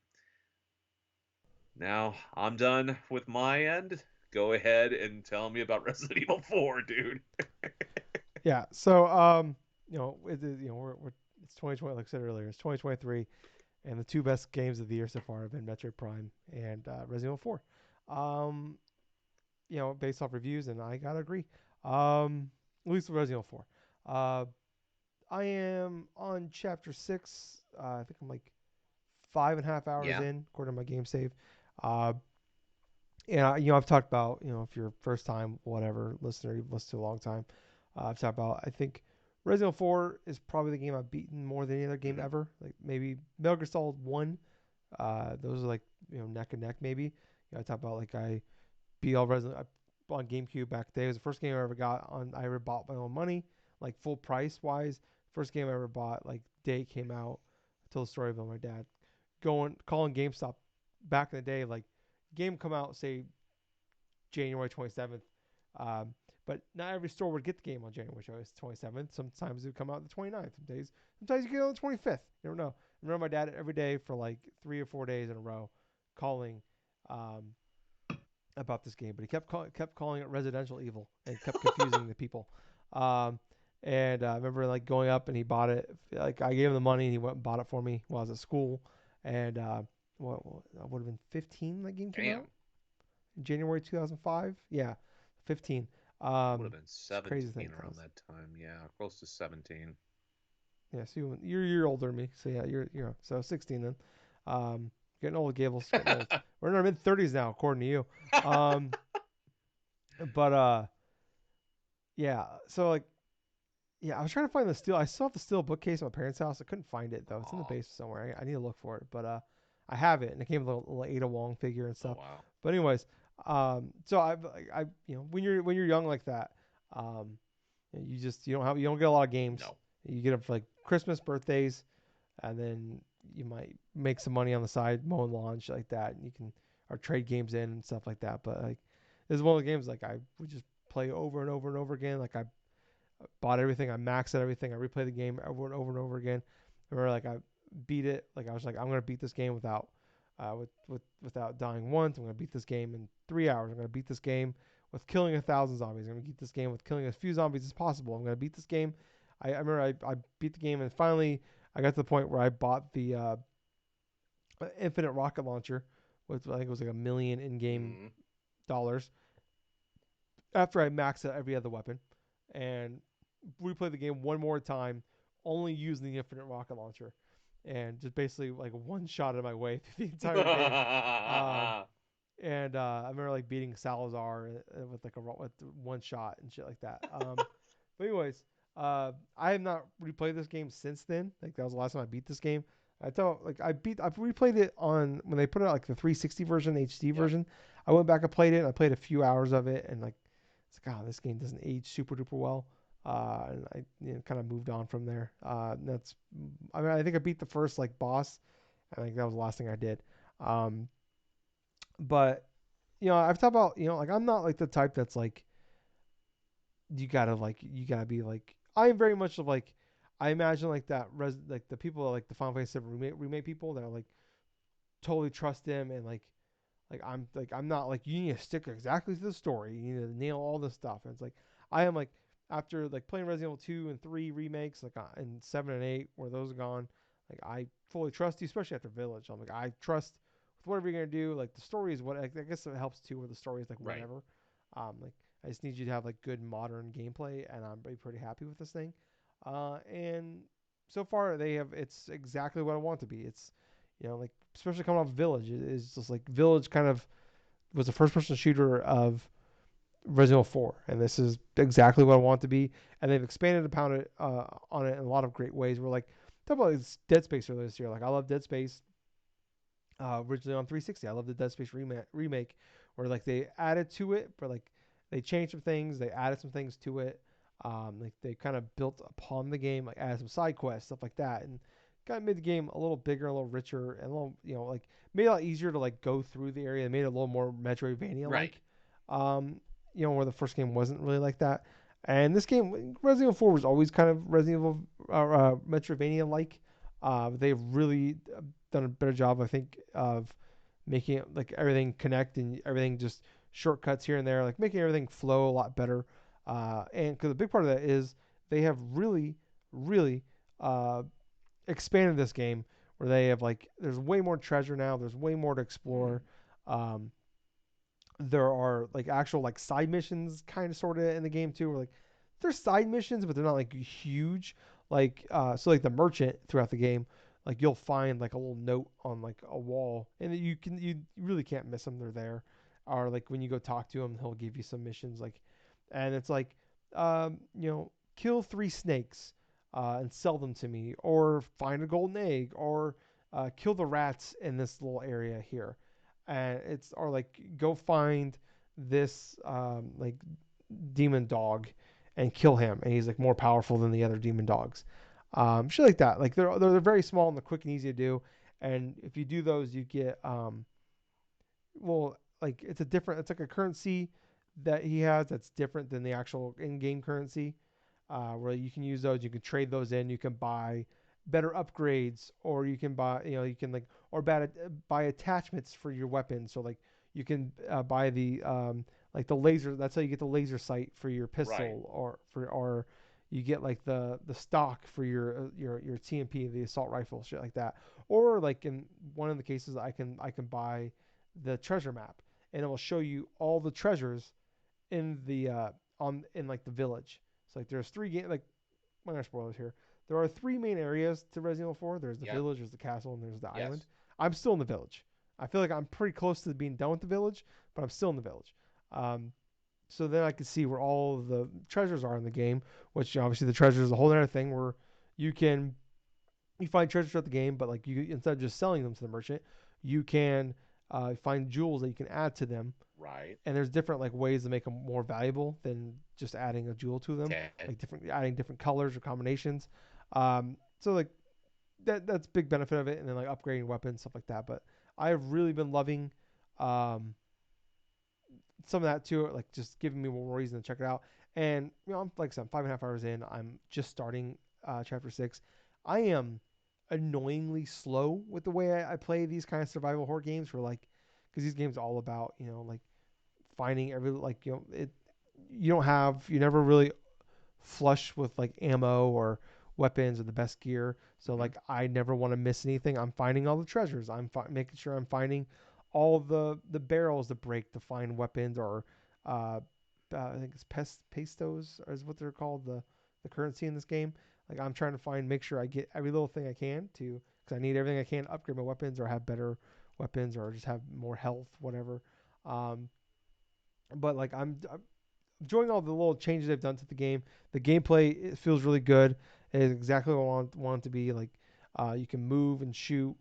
Now, I'm done with my end. Go ahead and tell me about Resident Evil 4, dude. Yeah. So, it's 2020. Like I said earlier, it's 2023, and the two best games of the year so far have been Metroid Prime and Resident Evil 4. Um, based off reviews, and I gotta agree. At least with Resident Evil 4. Uh, I am on chapter 6. I think I'm like 5.5 hours Yeah. in, according to my game save. Uh, and I've talked about, if you're first time whatever listener, you've listened to a long time. I've talked about, I think Resident Evil 4 is probably the game I've beaten more than any other game Mm-hmm. ever. Like maybe Metal Gear Solid 1. Those are like, neck and neck maybe. I talk about like I beat all Resident on GameCube back then. It was the first game I ever got on. I ever bought my own money, like full price wise. First game I ever bought, like day it came out. I told the story about my dad calling GameStop back in the day, like game come out say January 27th. Um, but not every store would get the game on January 27th. Sometimes it would come out the 29th. Sometimes you get it on the 25th. You don't know. I remember my dad every day for like 3 or 4 days in a row calling um, about this game, but he kept calling it Residential Evil and kept confusing the people. Um, and I remember like going up and he bought it. Like I gave him the money and he went and bought it for me while I was at school. And what I would have been 15 when that game came out. Damn. January 2005. Yeah, 15. Would have been It's crazy to think 17 that around was. that time. Yeah, close to 17. Yeah, so you're a year older than me. So yeah, you're so 16 then. Getting old, Gables. Getting old. We're in our mid 30s now, according to you. Um, but yeah. So like, yeah, I was trying to find the steel. I still have the steel bookcase at my parents' house. I couldn't find it though. It's in the Oh, basement somewhere. I need to look for it. But I have it, and it came with a little Ada Wong figure and oh stuff. wow. But anyways, so I when you're young like that, um, you don't get a lot of games. No. You get them for like Christmas, birthdays, and then you might make some money on the side, mowing lawn, shit like that, and you can or trade games in and stuff like that. But like this is one of the games like I would just play over and over and over again. Like I bought everything, I maxed out everything, I replayed the game over and over and over again. I remember like I beat it, like I was like I'm gonna beat this game without dying once. I'm gonna beat this game in 3 hours. I'm gonna beat this game with killing 1,000 zombies. I'm gonna beat this game with killing as few zombies as possible. I'm gonna beat this game. I remember I beat the game and finally I got to the point where I bought the infinite rocket launcher, which I think it was like $1 million in-game Mm. dollars. After I maxed out every other weapon, and replay the game one more time, only using the infinite rocket launcher, and just basically like one shot of my way through the entire game. Um, and I remember like beating Salazar with like with one shot and shit like that. But anyways, I have not replayed this game since then. Like that was the last time I beat this game. I thought like I've replayed it on when they put out like the 360 version, HD Yep. version. I went back and played it. And I played a few hours of it, and like it's like, oh, this game doesn't age super duper well. And I kind of moved on from there. That's, I mean, I think I beat the first like boss. I think that was the last thing I did. Um, but I've talked about, like I'm not like the type that's like you gotta be like I am very much of like I imagine like like the people like the Final Fantasy 7 remake people that are like totally trust them and I'm not like you need to stick exactly to the story. You need to nail all this stuff. And it's like I am like after like playing Resident Evil 2 and 3 remakes like and 7 and 8 where those are gone, like I fully trust you, especially after Village. I'm like I trust with whatever you're gonna do. Like the story is what I guess it helps too, where the story is like Right. whatever. Like I just need you to have like good modern gameplay, and I'm pretty happy with this thing. And so far they have it's exactly what I want it to be. It's like especially coming off Village, it is just like Village kind of was the first person shooter of Resident Evil 4, and this is exactly what I want it to be. And they've expanded upon it on it in a lot of great ways. We're like talk about this Dead Space earlier this year. Like I love Dead Space originally on 360. I love the Dead Space remake where like they added to it, but like they changed some things, they added some things to it. Like they kind of built upon the game, like added some side quests, stuff like that, and kind of made the game a little bigger, a little richer, and a little like made it a lot easier to like go through the area. It made it a little more Metroidvania Right. like. Where the first game wasn't really like that. And this game, Resident Evil 4 was always kind of Resident Evil Metroidvania like. They've really done a better job, I think, of making it like everything connect and everything just shortcuts here and there, like making everything flow a lot better. And because a big part of that is they have really, really uh, expanded this game where they have like there's way more treasure now. There's way more to explore. Mm. Um, there are like actual like side missions kind of sort of in the game too. Where like there's side missions, but they're not like huge. Like so like the merchant throughout the game, like you'll find like a little note on like a wall, and you really can't miss them. They're there. Or like when you go talk to him, he'll give you some missions like, and it's like kill 3 snakes and sell them to me, or find a golden egg, or kill the rats in this little area here and it's or like go find this like demon dog and kill him, and he's like more powerful than the other demon dogs. Shit like that. Like they're very small and they're quick and easy to do. And if you do those, you get well, like it's a different. It's like a currency that he has that's different than the actual in-game currency. Where you can use those, you can trade those in, you can buy better upgrades, or you can buy, you can like, or buy attachments for your weapons. So like you can buy the like the laser. That's how you get the laser sight for your Right. pistol, or you get like the stock for your TMP, the assault rifle, shit like that. Or like in one of the cases, I can buy the treasure map, and it will show you all the treasures in the on in like the village. So like there's three game like minor spoilers here. There are three main areas to Resident Evil 4. There's the Yep. village, there's the castle, and there's the island. Yes. I'm still in the village. I feel like I'm pretty close to being done with the village, but I'm still in the village. Um, so then I can see where all of the treasures are in the game, which obviously the treasure is a whole other thing where you can you find treasures throughout the game, but like you instead of just selling them to the merchant, you can find jewels that you can add to them, Right. and there's different like ways to make them more valuable than just adding a jewel to them, Okay. like different adding different colors or combinations. So like that's big benefit of it, and then like upgrading weapons stuff like that. But I've really been loving um, some of that too, like just giving me more reason to check it out. And I'm like I said, I'm 5.5 hours in. I'm just starting chapter 6. I am annoyingly slow with the way I play these kind of survival horror games. For like, because these games are all about like finding every like it. You never really flush with like ammo or weapons or the best gear. So Hmm. like I never want to miss anything. I'm finding all the treasures. Making sure I'm finding all the barrels to break to find weapons or uh, I think it's pestos is what they're called, the currency in this game. Like I'm trying to make sure I get every little thing I can to because I need everything I can to upgrade my weapons or have better weapons or just have more health, whatever. Um, but like I'm enjoying all the little changes they've done to the game. The gameplay it feels really good. It is exactly what I want it to be. Like you can move and shoot.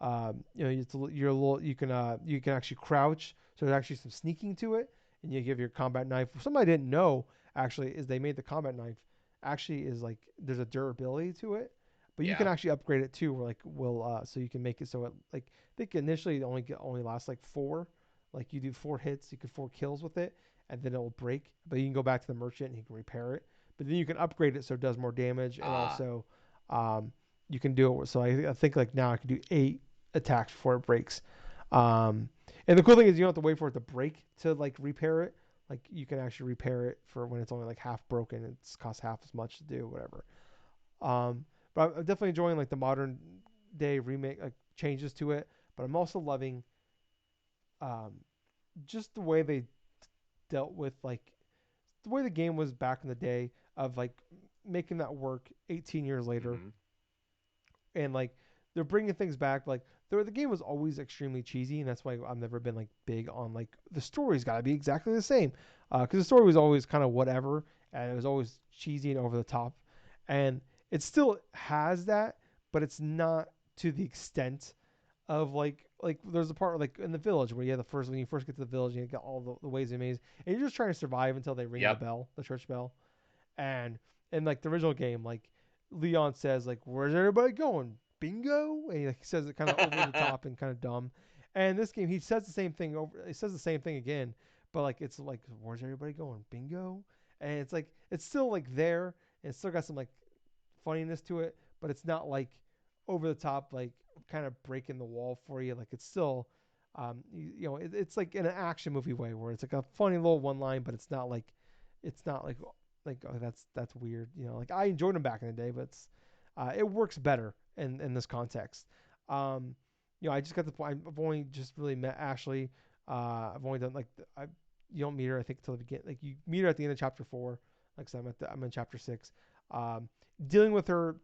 You're a little. You can actually crouch. So there's actually some sneaking to it. And you give your combat knife. Something I didn't know actually is they made the combat knife actually is like there's a durability to it, but you can Yeah. actually upgrade it too. Where like will so you can make it so it like I think initially it only lasts like four. Like you do 4 hits, you get 4 kills with it, and then it will break. But you can go back to the merchant and he can repair it. But then you can upgrade it so it does more damage, and Ah. also um, you can do it. So I think like now I can do 8 attacks before it breaks. Um, and the cool thing is you don't have to wait for it to break to like repair it. Like you can actually repair it for when it's only like half broken. It costs half as much to do whatever. But I'm definitely enjoying like the modern day remake like changes to it. But I'm also loving um, just the way they dealt with like the way the game was back in the day of like making that work 18 years later, Hmm. and like they're bringing things back. Like the game was always extremely cheesy, and that's why I've never been like big on like the story's got to be exactly the same, because the story was always kind of whatever, and it was always cheesy and over the top, and it still has that, but it's not to the extent of like there's a part like in the village where you have the first when you first get to the village, you get all the ways and means, and you're just trying to survive until they ring the Yep. bell, the church bell. And in like the original game, like Leon says, like, "Where's everybody going? Bingo!" And he says it kind of over the top and kind of dumb. And this game, he says the same thing over. He says the same thing again, but like it's like, "Where's everybody going? Bingo!" And it's like it's still like there, and it's still got some like funniness to it, but it's not like over the top, like kind of breaking the wall for you. Like it's still, it's like in an action movie way where it's like a funny little one line, but it's not like oh that's weird. Like I enjoyed them back in the day, but it works better in this context. Um, I just got the point. I've only just really met Ashley. I've only done like you don't meet her I think until the beginning. Like you meet her at the end of chapter 4. Like I said, I'm in chapter 6. Um, Dealing with her,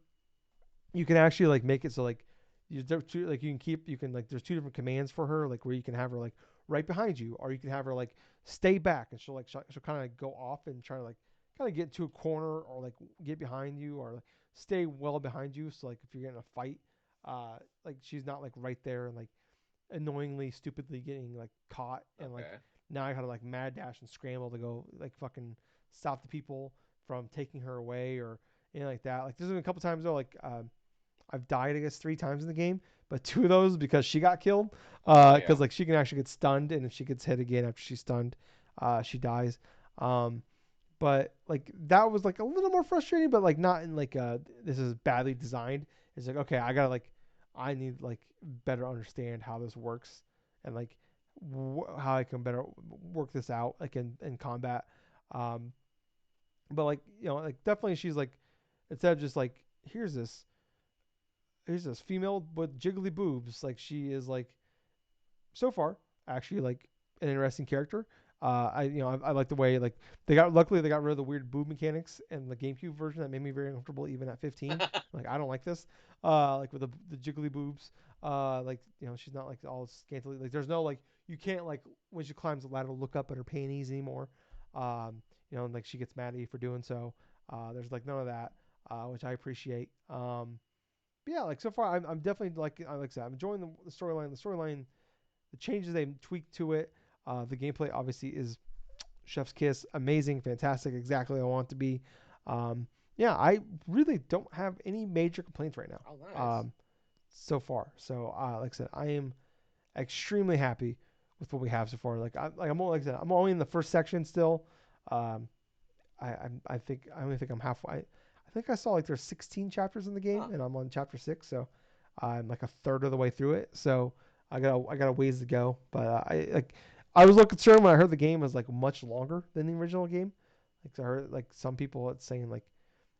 you can actually like make it so like like you can like there's two different commands for her, like where you can have her like right behind you, or you can have her like stay back, and she'll kind of like go off and try to like kind of get to a corner or like get behind you or like stay well behind you. So like if you're getting a fight, like she's not like right there and like annoyingly stupidly getting like caught, and like Okay. now I gotta like mad dash and scramble to go like fucking stop the people from taking her away or anything like that. Like there's been a couple times though, like I've died, I guess, 3 times in the game, but 2 of those because she got killed. Oh Because yeah. like she can actually get stunned, and if she gets hit again after she's stunned, she dies. Um, but like that was like a little more frustrating, but like not in like this is badly designed. It's like okay, I need like better understand how this works and like how I can better work this out like in combat. Um, but like like definitely she's like instead of just like here's this female with jiggly boobs, like she is like so far actually like an interesting character. I like the way like luckily they got rid of the weird boob mechanics in the GameCube version that made me very uncomfortable even at 15. Like I don't like this. Like with the jiggly boobs. Like she's not like all scantily like there's no like you can't like when she climbs the ladder look up at her panties anymore. And like she gets mad at you for doing so. There's like none of that, which I appreciate. But yeah, like so far I'm definitely like I said I'm enjoying the storyline. The storyline the changes they tweaked to it. The gameplay obviously is chef's kiss, amazing, fantastic, exactly what I want it to be. Um, yeah, I really don't have any major complaints right now Oh, nice. um, so far. So, like I said, I am extremely happy with what we have so far. I'm only, like I said, I'm only in the first section still. Um, I only think I'm halfway. I think I saw like there's 16 chapters in the game, Huh. and I'm on chapter 6, so I'm like a third of the way through it. So I got a ways to go. But I was a little concerned when I heard the game was like much longer than the original game. Like so I heard like some people it's saying like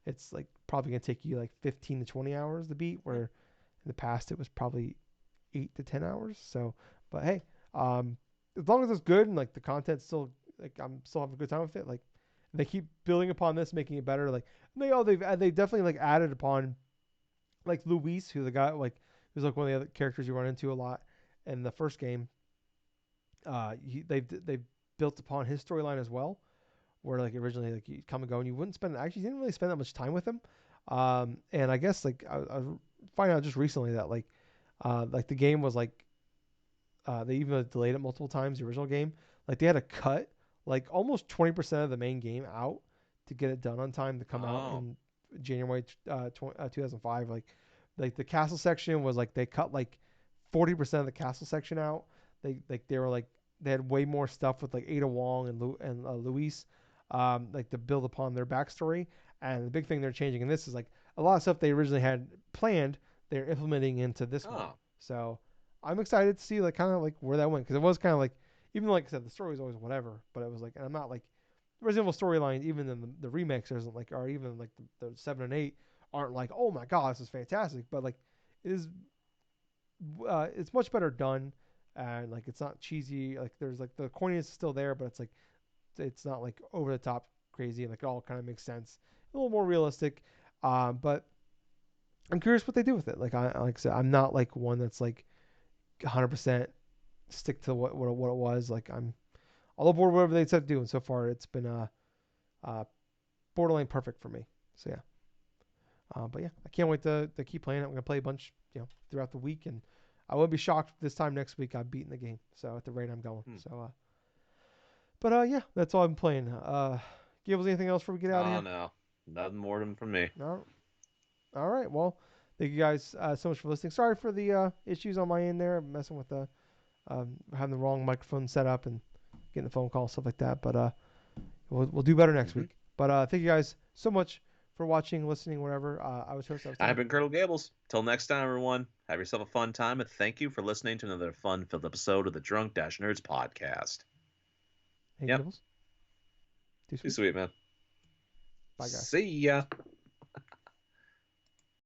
it's like probably gonna take you like 15 to 20 hours to beat, Hmm. where in the past it was probably 8 to 10 hours. So, but hey, um, as long as it's good and like the content's still like I'm still having a good time with it, like they keep building upon this, making it better. Like they definitely like added upon like Luis, who the guy like who's like one of the other characters you run into a lot in the first game. They've built upon his storyline as well, where like originally like you come and go and you wouldn't spend actually you didn't really spend that much time with him. And I guess like I find out just recently that like the game was like they even delayed it multiple times. The original game, like they had to cut like almost 20% of the main game out to get it done on time to come out Oh. in January 2005. Like the castle section was like they cut like 40% of the castle section out. They were like they had way more stuff with like Ada Wong and Luis, like to build upon their backstory. And the big thing they're changing in this is like a lot of stuff they originally had planned, they're implementing into this one. Oh. So I'm excited to see like kind of like where that went because it was kind of like even though, like I said the story was always whatever, but it was like and I'm not like the Resident Evil storyline even in the remakes isn't like or even like the 7 and 8 aren't like oh my god this is fantastic, but like it is it's much better done and like it's not cheesy like there's like the corniness is still there but it's not like over the top crazy like it all kind of makes sense a little more realistic but I'm curious what they do with it like I said I'm not like one that's like 100% stick to what it was like I'm all aboard whatever they said to do and so far it's been uh borderline perfect for me so yeah but yeah, I can't wait to keep playing it. I'm gonna play a bunch, throughout the week, and I will be shocked this time next week I've beaten the game. So at the rate I'm going. Hmm. So, but yeah, that's all I'm playing. Gables, anything else before we get out of Oh here? no. Nothing more than from me. No. All right. Well, thank you guys so much for listening. Sorry for the issues on my end there, messing with the having the wrong microphone set up and getting the phone call stuff like that. But we'll do better next Mm-hmm. week. But thank you guys so much for watching, listening, whatever. I was I've Tyler. been Colonel Gables. Till next time, everyone. Have yourself a fun time, and thank you for listening to another fun-filled episode of the Drunk Nerds podcast. Hey Yep. Gables, too Too sweet. sweet, man. Bye guys. See ya.